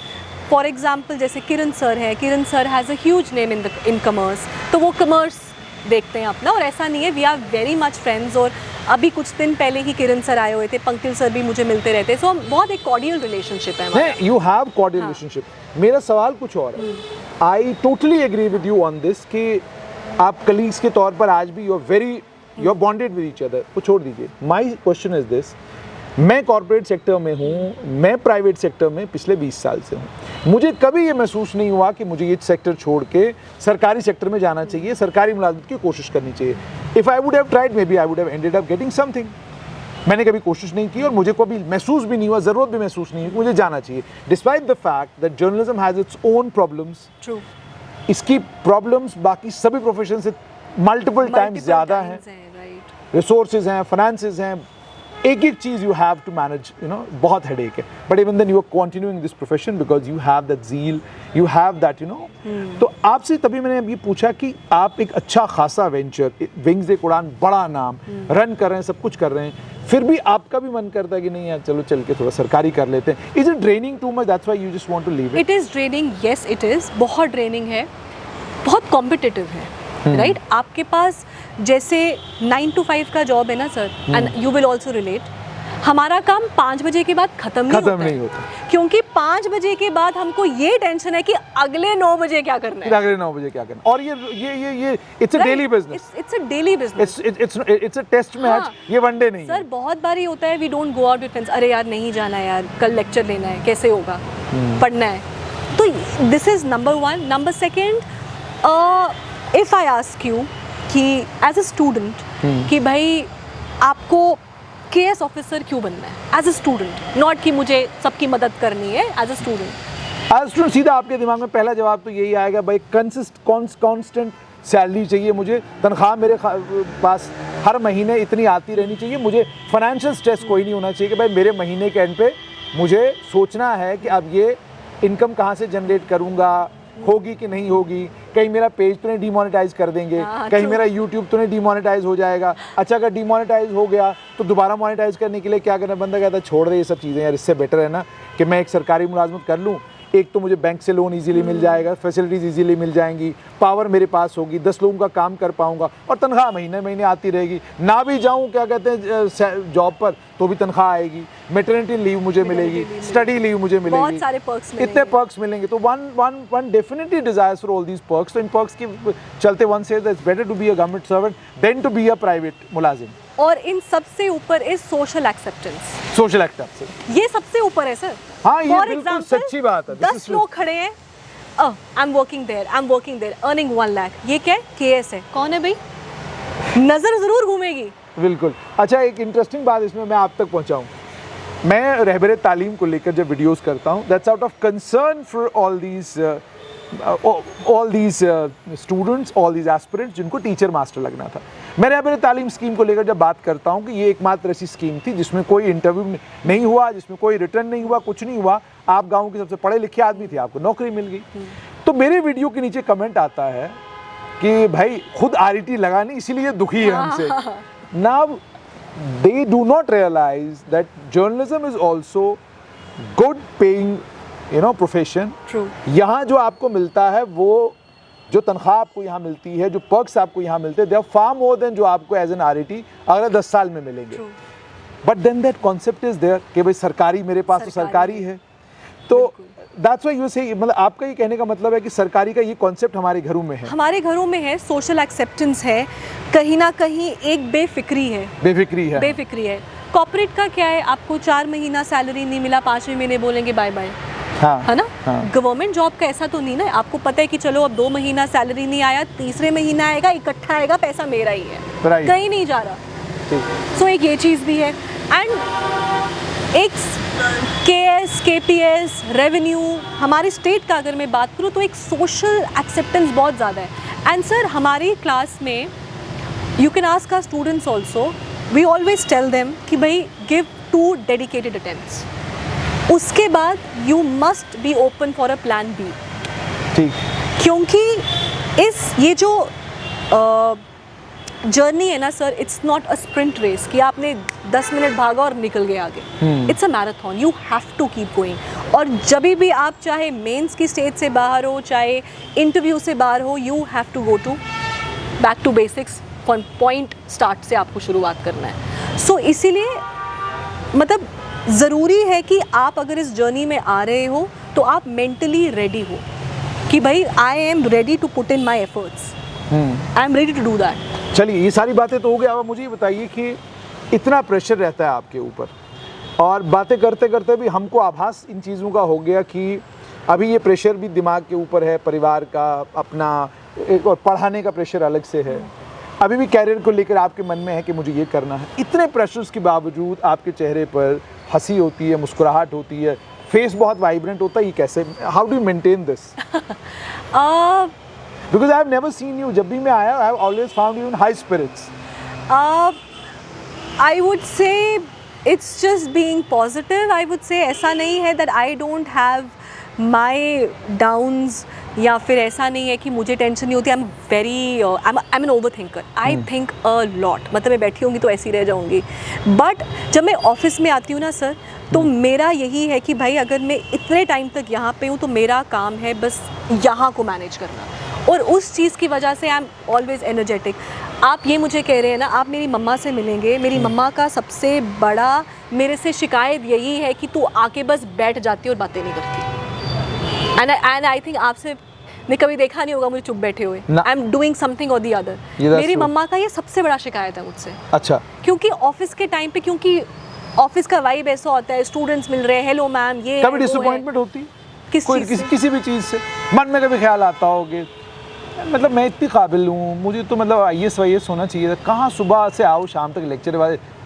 फॉर एग्जांपल जैसे किरण सर है, Kiran sir has a huge name in commerce, तो वो कमर्स देखते हैं अपना। और ऐसा नहीं है, we are very much friends. और अभी कुछ दिन पहले ही किरण सर आए हुए थे, पंकज सर भी मुझे मिलते रहते हैं। सो हम बहुत एक कॉर्डियल रिलेशनशिप है हमारा। You have cordial relationship. मेरा सवाल कुछ और है। I totally agree with you on this कि आप कलीग्स के तौर पर आज भी you are bonded with each other, वो छोड़ दीजिए। माई क्वेश्चन इज दिस, मैं कॉर्पोरेट सेक्टर में हूँ, मैं प्राइवेट सेक्टर में पिछले 20 साल से हूँ। मुझे कभी ये महसूस नहीं हुआ कि मुझे ये सेक्टर छोड़ के सरकारी सेक्टर में जाना चाहिए, सरकारी मुलाजमत की कोशिश करनी चाहिए। If I would have tried, maybe I would have ended up getting something. मैंने कभी कोशिश नहीं की और मुझे कभी महसूस भी नहीं हुआ, ज़रूरत भी महसूस नहीं हुई कि मुझे जाना चाहिए, despite the fact that journalism has its own problems. True, इसकी प्रॉब्लम्स बाकी सभी प्रोफेशन से मल्टीपल टाइम्स ज़्यादा हैं। रिसोर्सेज हैं, फाइनेंसेस हैं, एक एक चीज़ यू हैव टू मैनेज, बहुत हेडेक है। But even then you are continuing this profession because you have that zeal, you have that तो आपसे तभी मैंने ये पूछा कि आप एक अच्छा खासा वेंचर, विंग्स एक उड़ान, बड़ा नाम रन कर रहे हैं, सब कुछ कर रहे हैं, फिर भी आपका भी मन करता है कि नहीं यार चलो चल के थोड़ा सरकारी कर लेते हैं। Is it draining too much, that's why you just want to leave it? It is draining, yes it is, बहुत ड्रेनिंग है, बहुत कॉम्पिटिटिव है, राइट। आपके पास जैसे 9 to 5 का जॉब है ना sir, and you will also relate, हमारा काम 5 बजे के बाद खत्म नहीं होता, क्योंकि 5 बजे के बाद हमको ये टेंशन है कि अगले 9 बजे क्या करना है, अगले 9 बजे क्या करना। और ये it's a daily business, it's a daily business, it's a test match, ये वनडे नहीं सर। बहुत बार ही होता है we don't go out with friends, अरे यार नहीं जाना है यार, कल लेक्चर लेना है, कैसे होगा, पढ़ना है। तो this is number 1। Number 2, if I ask you कि एज अ स्टूडेंट कि भाई आपको KS ऑफिसर क्यों बनना है एज अ स्टूडेंट, नॉट कि मुझे सबकी मदद करनी है, एज अ स्टूडेंट। सीधा आपके दिमाग में पहला जवाब तो यही आएगा, भाई कांस्टेंट सैलरी चाहिए मुझे, तनख्वाह मेरे पास हर महीने इतनी आती रहनी चाहिए, मुझे फाइनेंशियल स्ट्रेस कोई नहीं होना चाहिए कि भाई मेरे महीने के एंड पे मुझे सोचना है कि अब ये इनकम कहाँ से जनरेट करूँगा, होगी कि नहीं होगी, कहीं मेरा पेज तो नहीं डिमोनेटाइज कर देंगे, कहीं मेरा यूट्यूब तो नहीं डिमोनेटाइज हो जाएगा। अच्छा अगर डिमोनेटाइज हो गया तो दोबारा मोनेटाइज करने के लिए क्या करना, बंदा कहता है छोड़ दे ये सब चीज़ें यार, इससे बेटर है ना कि मैं एक सरकारी मुलाजमत कर लूँ, एक तो मुझे बैंक से लोन इजीली मिल जाएगा, फैसिलिटीज़ इजीली मिल जाएंगी, पावर मेरे पास होगी, 10 लोगों का काम कर पाऊंगा और तनख्वाह महीने महीने आती रहेगी। ना भी जाऊं क्या कहते हैं जॉब पर तो भी तनख्वाह आएगी, मैटरनिटी लीव मुझे मिलेगी, स्टडी लीव मुझे मिलेगी, बहुत सारे पर्क्स मिलेंगे, इतने पर्क्स मिलेंगे। तो one definitely desires for all these perks. तो इन पर्क्स की चलते one say it's better to be a government servant than to be a private मुलाजिम। और इन सबसे ऊपर is social acceptance. Social acceptance ये सबसे ऊपर है सर। हाँ ये बिल्कुल सच्ची बात है। 10 लोग खड़े हैं, I am working there earning 1 lakh, ये क्या है, KS है, कौन है भाई, नजर जरूर घूमेगी। बिल्कुल। अच्छा एक इंटरेस्टिंग बात इसमें मैं आप तक पहुंचाऊं, मैं रहबर तालीम को लेकर जब वीडियोस करता हूं, that's out of concern for all these all these students, all these aspirants जिनको टीचर मास्टर लगना था। मैंने अपने तालीम स्कीम को लेकर जब बात करता हूँ कि ये एकमात्र ऐसी स्कीम थी जिसमें कोई इंटरव्यू नहीं हुआ, जिसमें कोई रिटर्न नहीं हुआ, कुछ नहीं हुआ, आप गाँव के सबसे पढ़े लिखे आदमी थे, आपको नौकरी मिल गई। तो मेरे वीडियो के नीचे कमेंट आता है कि भाई खुद RET लगा नहीं इसीलिए दुखी है हमसे। Now they do not realize that journalism is also good paying profession. True. यहाँ जो आपको मिलता है वो जो तनख्वाह आपको यहाँ मिलती है, जो पर्क्स आपको यहाँ मिलते हैं, they are far more than जो आपको एज एन RET अगले 10 साल में मिलेंगे। But then that concept is there कि भाई सरकारी मेरे पास तो सरकारी है। तो दैट्स व्हाई यू से, मतलब आपका ये कहने का मतलब है कि सरकारी का ये कॉन्सेप्ट हमारे घरों में है, हमारे घरों में है, सोशल एक्सेप्टेंस है, कहीं ना कहीं एक बेफिक्री है, बेफिक्री है। कॉर्पोरेट का क्या है, आपको 4 महीना सैलरी नहीं मिला, 5वें महीने बोलेंगे बाय बाय, हाँ, है ना। हाँ। गवर्नमेंट जॉब का ऐसा तो नहीं ना, आपको पता है कि चलो अब 2 महीना सैलरी नहीं आया, तीसरे महीना आएगा, इकट्ठा आएगा, पैसा मेरा ही है, कहीं नहीं जा रहा। सो एक ये चीज़ भी है। एंड एक KS, KPS, रेवेन्यू, हमारे स्टेट का अगर मैं बात करूँ तो एक सोशल एक्सेप्टेंस बहुत ज़्यादा है। एंड सर हमारी क्लास में you can ask our students also, we always tell them कि भाई गिव 2 डेडिकेटेड अटेम्प्ट्स, उसके बाद you must be open for a plan B। ठीक, क्योंकि ये जो जर्नी है ना sir, it's not a sprint race कि आपने 10 मिनट भागा और निकल गए आगे। It's a marathon, you have to keep going. और जब भी आप चाहे मेंस की स्टेज से बाहर हो, चाहे इंटरव्यू से बाहर हो, you have to go to back to basics, point start से आपको शुरुआत करना है। सो इसीलिए मतलब ज़रूरी है कि आप अगर इस जर्नी में आ रहे हो तो आप मेंटली रेडी हो कि भाई I am ready to put in my efforts, I am ready to do that. चलिए ये सारी बातें तो हो गया, अब मुझे ये बताइए कि इतना प्रेशर रहता है आपके ऊपर और बातें करते करते भी हमको आभास इन चीज़ों का हो गया कि अभी ये प्रेशर भी दिमाग के ऊपर है, परिवार का, अपना और पढ़ाने का प्रेशर अलग से है, अभी भी कैरियर को लेकर आपके मन में है कि मुझे ये करना है। इतने प्रेशर्स के बावजूद आपके चेहरे पर हंसी होती है, मुस्कुराहट होती है, फेस बहुत वाइब्रेंट होता है, ये कैसे, how do you maintain this? Because I have never seen you, जब भी मैं आया I have always found you in high spirits. I would say it's just being positive. I would say ऐसा नहीं है that I don't have my downs, या फिर ऐसा नहीं है कि मुझे टेंशन नहीं होती। I'm an overthinker. I think a lot. मतलब मैं बैठी होंगी तो ऐसी रह जाऊंगी, बट जब मैं ऑफिस में आती हूँ ना सर, तो मेरा यही है कि भाई अगर मैं इतने टाइम तक यहाँ पे हूँ तो मेरा काम है बस यहाँ को मैनेज करना, और उस चीज़ की वजह से आई एम ऑलवेज एनर्जेटिक। आप ये मुझे कह रहे हैं ना, आप मेरी मम्मा से मिलेंगे, मेरी मम्मा का सबसे बड़ा मेरे से शिकायत यही है कि तू आके बस बैठ जाती और बातें नहीं करती। एंड आई थिंक आपसे ने कभी देखा नहीं होगा मुझे चुप बैठे हुए। आई एम डूइंग समथिंग और दी अदर। मेरी मम्मा का ये सबसे बड़ा शिकायत है मुझसे। अच्छा। क्योंकि ऑफिस के टाइम पे, क्योंकि ऑफिस का वाइब ऐसा होता है, स्टूडेंट्स मिल रहे हैं, हेलो मैम, ये कभी डिसअपॉइंटमेंट होती है किसी भी चीज़ से? मन में कभी ख्याल आता होगे मतलब मैं इतनी काबिल हूँ, मुझे तो मतलब IAS होना चाहिए था, कहाँ सुबह से आओ शाम तक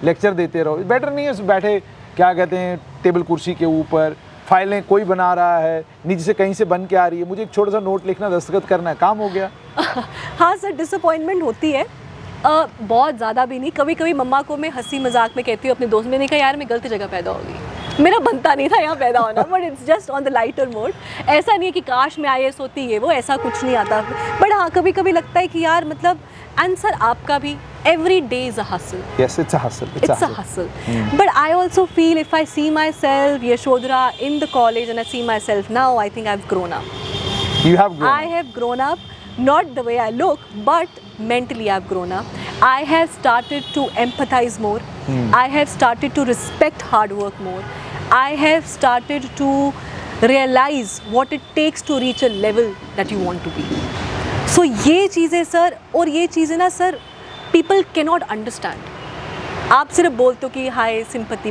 लेक्चर देते रहो। बेटर नहीं है बैठे क्या कहते हैं टेबल कुर्सी के ऊपर, फाइलें कोई बना रहा है, नीचे से कहीं से बन के आ रही है, मुझे एक छोटा सा नोट लिखना, दस्तखत करना है, काम हो गया। हाँ सर, डिसअपॉइंटमेंट होती है, बहुत ज़्यादा भी नहीं। कभी कभी मम्मा को मैं हंसी मजाक में कहती हूँ अपने दोस्त, मैंने कहा यार मैं गलत जगह पैदा हो गई, मेरा बनता नहीं था यहाँ पैदा होना, but it's just on the lighter mode. ऐसा नहीं है कि काश मैं IAS होती है, वो ऐसा कुछ नहीं आता, बट हाँ कभी कभी लगता है कि यार मतलब, एंड सर आपका भी, every day is a hustle. Yes, it's a hustle. It's a hustle. But I also feel if I see myself, Yashodhara, in the college and I see myself now, I think I've grown up. You have grown I have grown up, not the way I look, but mentally I've grown up. I have started to empathize more. I have started to respect hard work more. I have started to realize what it takes to reach a level that you want to be. So ये चीज़ें sir, और ये चीज़ें ना sir people cannot understand। आप सिर्फ बोलते हो कि हाय सिंपैथी,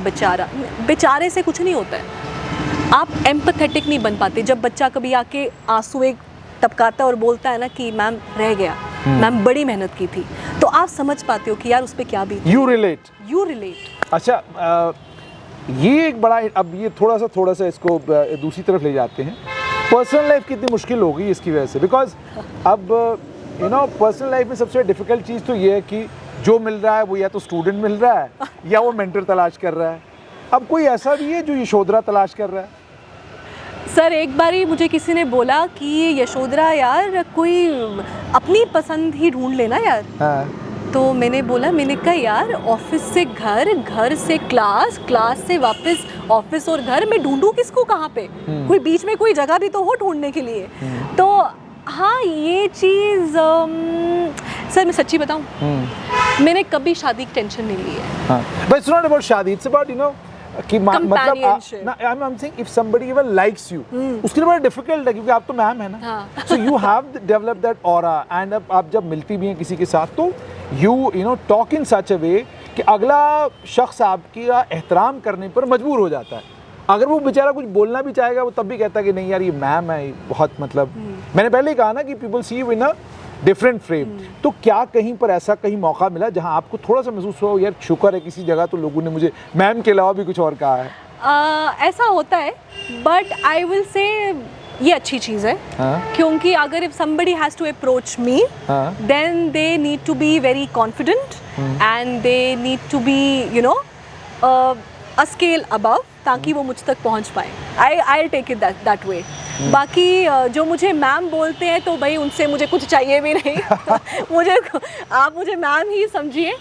बेचारे से कुछ नहीं होता है। आप एम्पैथेटिक नहीं बन पाते। जब बच्चा कभी आके आंसू एक टपकाता है और बोलता है ना कि मैम रह गया, मैम बड़ी मेहनत की थी, तो आप समझ पाते हो कि यार उस पर क्या बीती। You relate। अच्छा, ये एक बड़ा, अब ये थोड़ा सा इसको दूसरी तरफ ले जाते हैं पर्सनल लाइफ कितनी मुश्किल हो गई इसकी वजह से, बिकॉज अब यू नो पर्सनल लाइफ में सबसे डिफिकल्ट चीज़ तो ये है कि जो मिल रहा है वो या तो स्टूडेंट मिल रहा है या वो मेंटर तलाश कर रहा है। अब कोई ऐसा भी है जो यशोधरा तलाश कर रहा है? सर एक बारी मुझे किसी ने बोला कि यशोधरा यार कोई अपनी पसंद ही ढूंढ लेना यार। हाँ। तो मैंने बोला, मैंने कहा यार ऑफिस से घर, घर से क्लास, क्लास से वापस ऑफिस और घर, मैं ढूंढूं किसको कहाँ पे? कोई बीच में कोई जगह भी तो हो ढूंढने के लिए। तो हाँ ये चीज़ सर मैं सच्ची बताऊं, मैंने कभी शादी की टेंशन नहीं ली है। हाँ, but it's not about शादी, it's about you know कि मतलब Companionship. I'm saying if somebody even likes you, उसके लिए बड़ा डिफिकल्ट है क्योंकि आप तो मैम है ना। हाँ। So you have developed that aura and अब आप जब मिलती भी हैं किसी के साथ तो you know talk in such a way कि अगला शख्स आपकी एहतराम करने पर मजबूर हो जाता है। अगर वो बेचारा कुछ बोलना भी चाहेगा वो तब भी कहता है कि नहीं यार ये मैम है, बहुत मतलब मैंने पहले ही कहा ना कि people see you in a different frame. तो क्या कहीं पर ऐसा कहीं मौका मिला जहां आपको थोड़ा सा महसूस हो यार शुक्र है किसी जगह तो लोगों ने मुझे मैम के अलावा भी कुछ और कहा है? ऐसा होता है बट आई विल से ये अच्छी चीज़ है। हाँ? क्योंकि अगर if somebody has to approach me, हाँ? then they need to be very confident and they need to be you know a scale above ताकि वो मुझ तक पहुंच पाए। I'll take it that way। बाकी जो मुझे मैम बोलते हैं तो भाई उनसे मुझे कुछ चाहिए भी नहीं आप मुझे मैम ही समझिए।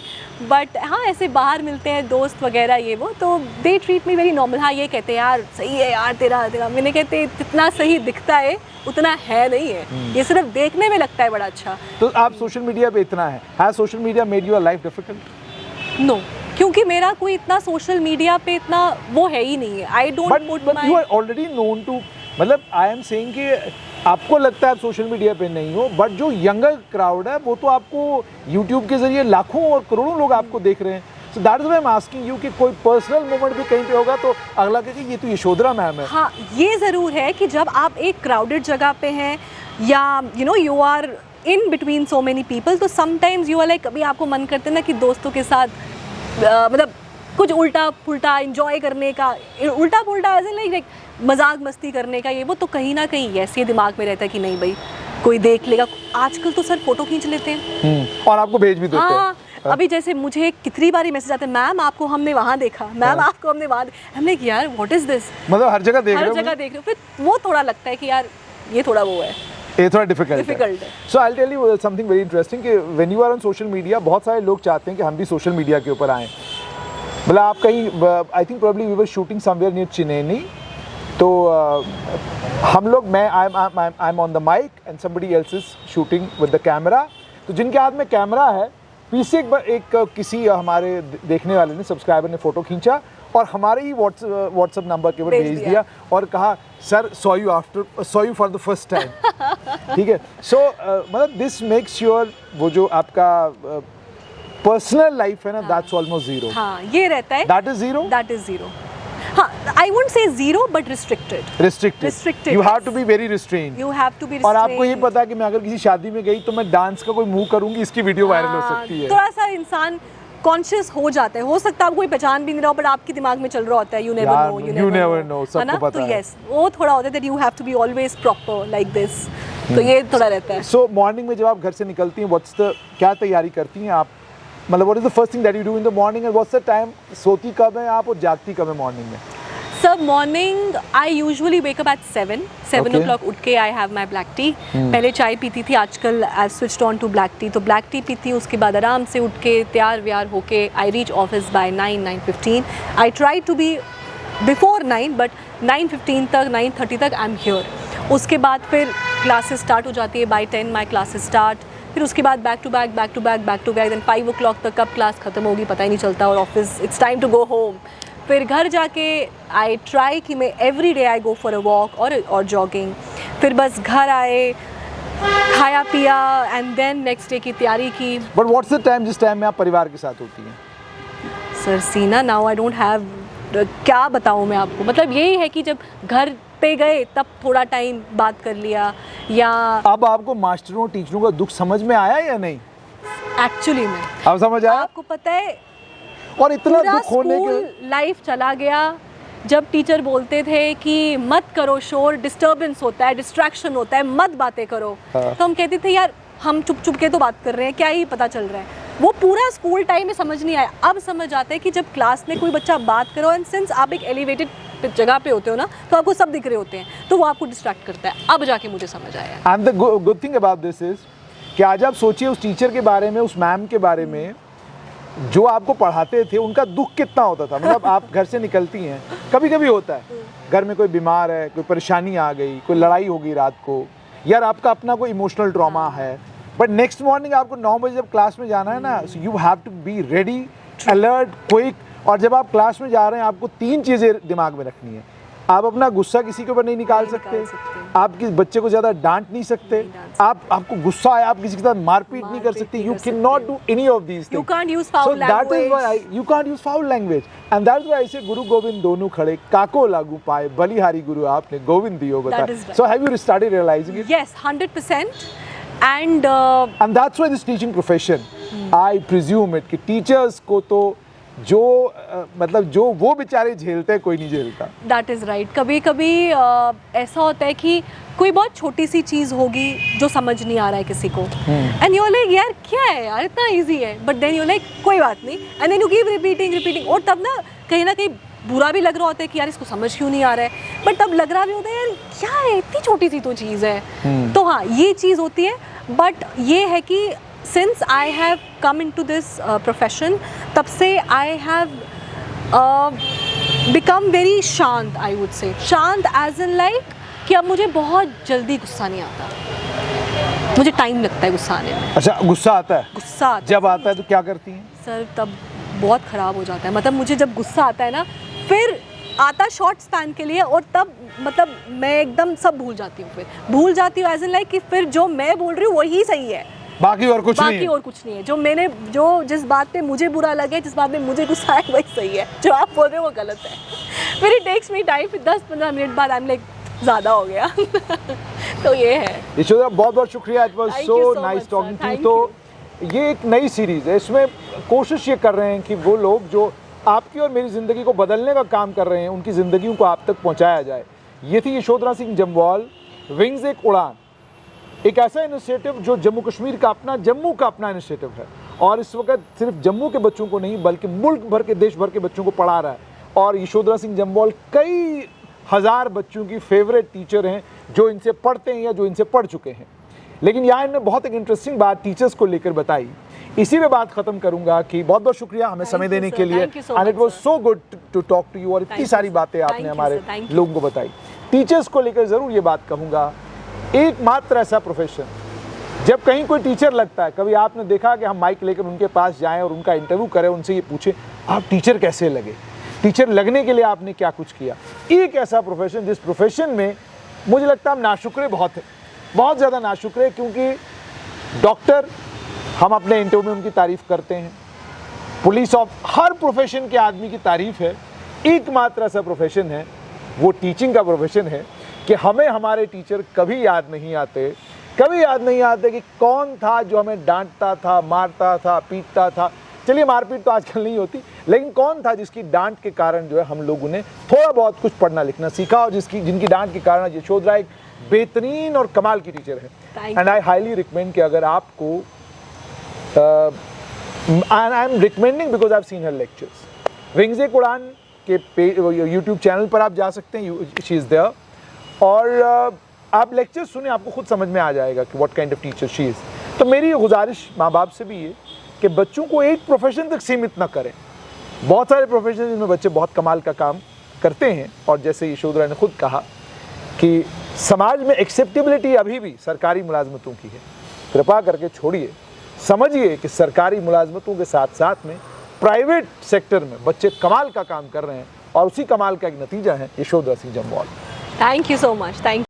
बट हाँ ऐसे बाहर मिलते हैं दोस्त वगैरह ये वो तो they treat me very normal. हाँ ये कहते हैं यार सही है यार तेरा मैंने कहते जितना सही दिखता है उतना है नहीं है, ये सिर्फ देखने में लगता है बड़ा अच्छा। तो आप सोशल मीडिया पे इतना है, has social media made your life difficult? No, क्योंकि मेरा कोई इतना सोशल मीडिया पे इतना वो है ही नहीं है। I don't put but you are already known to, मतलब आई एम सेइंग कि आपको लगता है आप सोशल मीडिया पे नहीं हो बट जो यंगर क्राउड है वो तो आपको यूट्यूब के जरिए लाखों और करोड़ों लोग आपको देख रहे हैं। So that is why I am asking you कि कोई पर्सनल मोमेंट भी कहीं पे होगा तो अगला कहे कि ये तो यशोधरा मैम है। हाँ ये ज़रूर है कि जब आप एक क्राउडेड जगह पे हैं या you know you are in between so many people तो समटाइम्स यू आर लाइक कभी आपको मन करते ना कि दोस्तों के साथ मतलब कुछ उल्टा पुल्टा इंजॉय करने का, उल्टा पुल्टा ऐसे लाइक मजाक मस्ती करने का ये वो, तो कहीं ना कहीं ऐसे दिमाग में रहता है कि नहीं भाई कोई देख लेगा। आजकल तो सर फोटो खींच लेते हैं और आपको भेज भी देते हैं। हाँ अभी जैसे मुझे कितनी बारी मैसेज आते हैं मैम आपको हमने वहाँ देखा, मैम आपको हमने वहाँ हमने कि यार व्हाट इज दिस, मतलब हर जगह देख रहे हो, हर जगह देख रहे हो। फिर वो थोड़ा लगता है कि यार ये थोड़ा वो है, ये थोड़ा डिफिकल्ट है। So I tell you something very interesting कि when you are on social media बहुत सारे लोग चाहते हैं कि हम भी सोशल मीडिया के ऊपर आएँ। मतलब आप कहीं I think probably we were shooting somewhere near Chennai, तो हम लोग मैं I am on the mic and somebody else is shooting with the camera. तो जिनके हाथ में कैमरा है पीछे एक किसी हमारे देखने वाले ने सब्सक्राइबर ने फ़ोटो खींचा और हमारे ही व्हाट्सएप नंबर के ऊपर भेज दिया और कहा sir saw you for the first time. ठीक है, सो मतलब दिस मेक्स श्योर वो जो आपका पर्सनल लाइफ है ना दैट्स ऑलमोस्ट जीरो। हाँ ये रहता है, that is zero, that is zero. हाँ I wouldn't say zero but restricted you have to be very restrained, you have to be. और आपको ये पता है कि मैं अगर किसी शादी में गई तो मैं डांस का कोई मूव करूंगी इसकी वीडियो वायरल हो सकती है। थोड़ा सा इंसान कॉन्शियस हो जाता है, हो सकता है आप कोई पहचान भी नहीं रहा हो बट आपके दिमाग में चल रहा होता है यू नेवर नो सबको पता है। तो यस वो थोड़ा होता है that you have to be always proper like this, तो ये थोड़ा रहता है। सो मॉर्निंग में जब आप घर से निकलती हैं व्हाट्स द क्या तैयारी करती हैं आप, मतलब what is the first thing that you do in the morning and what's the time, सोती कब है आप और जागती कब है मॉर्निंग में? Sir morning I usually wake up at 7 o'clock उठ के I have my black tea. पहले चाय पीती थी, आजकल I switched on to black tea, तो ब्लैक टी पीती हूँ। उसके बाद आराम से उठ के तैयार व्यार होके I reach office by 9:15। I try to be before 9 but 9:15 तक 9:30 तक आई एम हियर। उसके बाद फिर क्लासेस स्टार्ट हो जाती है, बाय 10 माई क्लासेस स्टार्ट। फिर उसके बाद back to back then 5 o'clock तक कब क्लास ख़त्म होगी पता ही नहीं चलता और office it's time to go home. फिर घर जाके आई ट्राई कि मैं every day I go for a walk और जॉगिंग। फिर बस घर आए, खाया पिया एंड देन नेक्स्ट डे की तैयारी की। बट व्हाट्स द टाइम जिस टाइम में आप परिवार के साथ होती हैं? सर सीना नाउ आई डोंट हैव, क्या बताऊँ मैं आपको, मतलब यही है कि जब घर पे गए तब थोड़ा टाइम बात कर लिया या। अब आपको मास्टरों टीचरों का दुख समझ में आया या नहीं? एक्चुअली में अब समझ आया? आपको पता है और इतना दुख होने के लाइफ चला गया, जब टीचर बोलते थे कि मत करो शोर, डिस्टर्बेंस होता है, डिस्ट्रैक्शन होता है, मत बातें करो, तो हम कहते थे यार हम चुप चुप के तो बात कर रहे हैं, क्या ही पता चल रहा है। वो पूरा स्कूल टाइम में समझ नहीं आया। अब समझ आता है कि जब क्लास में कोई बच्चा बात करो, एंड सिंस आप एक एलिवेटेड जगह पे होते हो ना, तो आपको सब दिख रहे होते हैं, तो वो आपको डिस्ट्रैक्ट करता है। अब जाके मुझे समझ आया। And the good thing about this is कि आज आप सोचिए उस टीचर के बारे में, उस मैम के बारे में जो आपको पढ़ाते थे, उनका दुख कितना होता था। मतलब आप घर से निकलती हैं, कभी कभी होता है घर में कोई बीमार है, कोई परेशानी आ गई, कोई लड़ाई हो गई रात को, यार आपका अपना कोई इमोशनल ट्रॉमा है, बट नेक्स्ट मॉर्निंग आपको 9 बजे जब क्लास में जाना है ना, so you have to be ready, alert, quick. और जब आप क्लास में जा रहे हैं, आपको 3 चीज़ें दिमाग में रखनी है। आप अपना गुस्सा किसी के ऊपर नहीं निकाल सकते, आप किसी बच्चे को ज़्यादा डांट नहीं सकते, आपको गुस्सा आया आप किसी के साथ मारपीट नहीं कर सकते, you can not do any of these things. You can't use foul So that is why you can't use foul language, and that's why I say गुरु गोविंद दोनों खड़े, काको लागू पाए, बलिहारी गुरु आपने गोविंद दियो बता। That is right. So have you started realizing it? Yes, 100%. And that's why this teaching profession, I presume it, कि teachers को तो जो मतलब जो वो बेचारे झेलते हैं, कोई नहीं झेलता। That is right. कभी कभी ऐसा होता है कि कोई बहुत छोटी सी चीज़ होगी जो समझ नहीं आ रहा है किसी को, एंड यू लाइक यार क्या है यार, इतना इजी है, बट देन यू लाइक कोई बात नहीं, and then you keep repeating, और तब ना कहीं बुरा भी लग रहा होता है कि यार इसको समझ क्यों नहीं आ रहा है, बट तब लग रहा भी होता है यार क्या है, इतनी छोटी सी तो चीज़ है। तो हाँ, ये चीज़ होती है, बट ये है कि since I have come into this profession, तब से I have become very शांत, I would say शांत as in like कि अब मुझे बहुत जल्दी गुस्सा नहीं आता, मुझे टाइम लगता है गुस्सा आने में। अच्छा, गुस्सा आता है? गुस्सा आता जब आता है तो क्या करती हैं? सर तब बहुत ख़राब हो जाता है। मतलब मुझे जब गुस्सा आता है ना, फिर आता शॉर्ट स्पैन के लिए, और तब मतलब मैं एकदम सब भूल जाती हूँ, फिर भूल जाती हूँ एज इन लाइक कि फिर जो मैं बोल रही हूँ वही सही है, बाकी और कुछ नहीं है। बाकी और कुछ नहीं है। जो जिस बात पे मुझे बुरा लगे, जिस बात पे मुझे गुस्सा आए, वही सही है, जो आप बोल रहे हो वो गलत है। फिर इट टेक्स मी टाइम, फिर 10-15 मिनट बाद आई एम लाइक ज़्यादा हो गया। तो ये है। यशोदा, बहुत बहुत शुक्रिया, it was so nice talking to you. तो ये एक नई सीरीज़ है, इसमें कोशिश ये कर रहे हैं कि वो लोग जो आपकी और मेरी ज़िंदगी को बदलने का काम कर रहे हैं, उनकी ज़िंदगियों को आप तक पहुँचाया जाए। ये थी यशोधरा सिंह जम्वाल, विंग्स एक उड़ान, एक ऐसा इनिशिएटिव जो जम्मू कश्मीर का अपना, जम्मू का अपना इनिशिएटिव है, और इस वक्त सिर्फ जम्मू के बच्चों को नहीं बल्कि मुल्क भर के, देश भर के बच्चों को पढ़ा रहा है। और यशोधरा सिंह जम्वाल कई हज़ार बच्चों की फेवरेट टीचर हैं जो इनसे पढ़ते हैं या जो इनसे पढ़ चुके हैं। लेकिन यहाँ इन्होंने बहुत एक इंटरेस्टिंग बात टीचर्स को लेकर बताई। इसी में बात खत्म करूंगा कि बहुत बहुत शुक्रिया हमें समय देने के लिए, and it was so good to talk to you, और इतनी सारी बातें आपने हमारे लोगों को बताई। टीचर्स को लेकर ज़रूर ये बात कहूँगा, एकमात्र ऐसा प्रोफेशन, जब कहीं कोई टीचर लगता है, कभी आपने देखा कि हम माइक लेकर उनके पास जाएं और उनका इंटरव्यू करें, उनसे ये पूछें आप टीचर कैसे लगे, टीचर लगने के लिए आपने क्या कुछ किया। एक ऐसा प्रोफेशन जिस प्रोफेशन में मुझे लगता है हम नाशुक्रे बहुत हैं, बहुत ज़्यादा नाशुक्रे, क्योंकि डॉक्टर हम अपने इंटरव्यू में उनकी तारीफ़ करते हैं, पुलिस हर प्रोफेशन के आदमी की तारीफ़ है, एकमात्र ऐसा प्रोफेशन है वो टीचिंग का प्रोफेशन है कि हमें हमारे टीचर कभी याद नहीं आते, कभी याद नहीं आते कि कौन था जो हमें डांटता था, मारता था, पीटता था। चलिए मारपीट तो आजकल नहीं होती, लेकिन कौन था जिसकी डांट के कारण जो है हम लोगों ने थोड़ा बहुत कुछ पढ़ना लिखना सीखा, और जिनकी डांट के कारण यशोधरा एक बेहतरीन और कमाल की टीचर है। एंड आई हाईली रिकमेंड कि अगर आपको I am recommending because I have seen her lectures, wings एक उड़ान के यूट्यूब चैनल पर आप जा सकते हैं, शी इज़ देयर, और आप लेक्चर सुने, आपको खुद समझ में आ जाएगा कि what kind of teacher she is. तो मेरी गुजारिश माँ बाप से भी ये कि बच्चों को एक प्रोफेशन तक सीमित ना करें। बहुत सारे प्रोफेशन जिनमें बच्चे बहुत कमाल का काम करते हैं, और जैसे यशोधरा ने खुद कहा कि समाज में एक्सेप्टेबिलिटी अभी भी सरकारी मुलाजमतों की है। कृपा करके छोड़िए, समझिए कि सरकारी मुलाजमतों के साथ साथ में प्राइवेट सेक्टर में बच्चे कमाल का काम कर रहे हैं, और उसी कमाल का एक नतीजा है Yashodhara Singh Jamwal. Thank you so much. Thank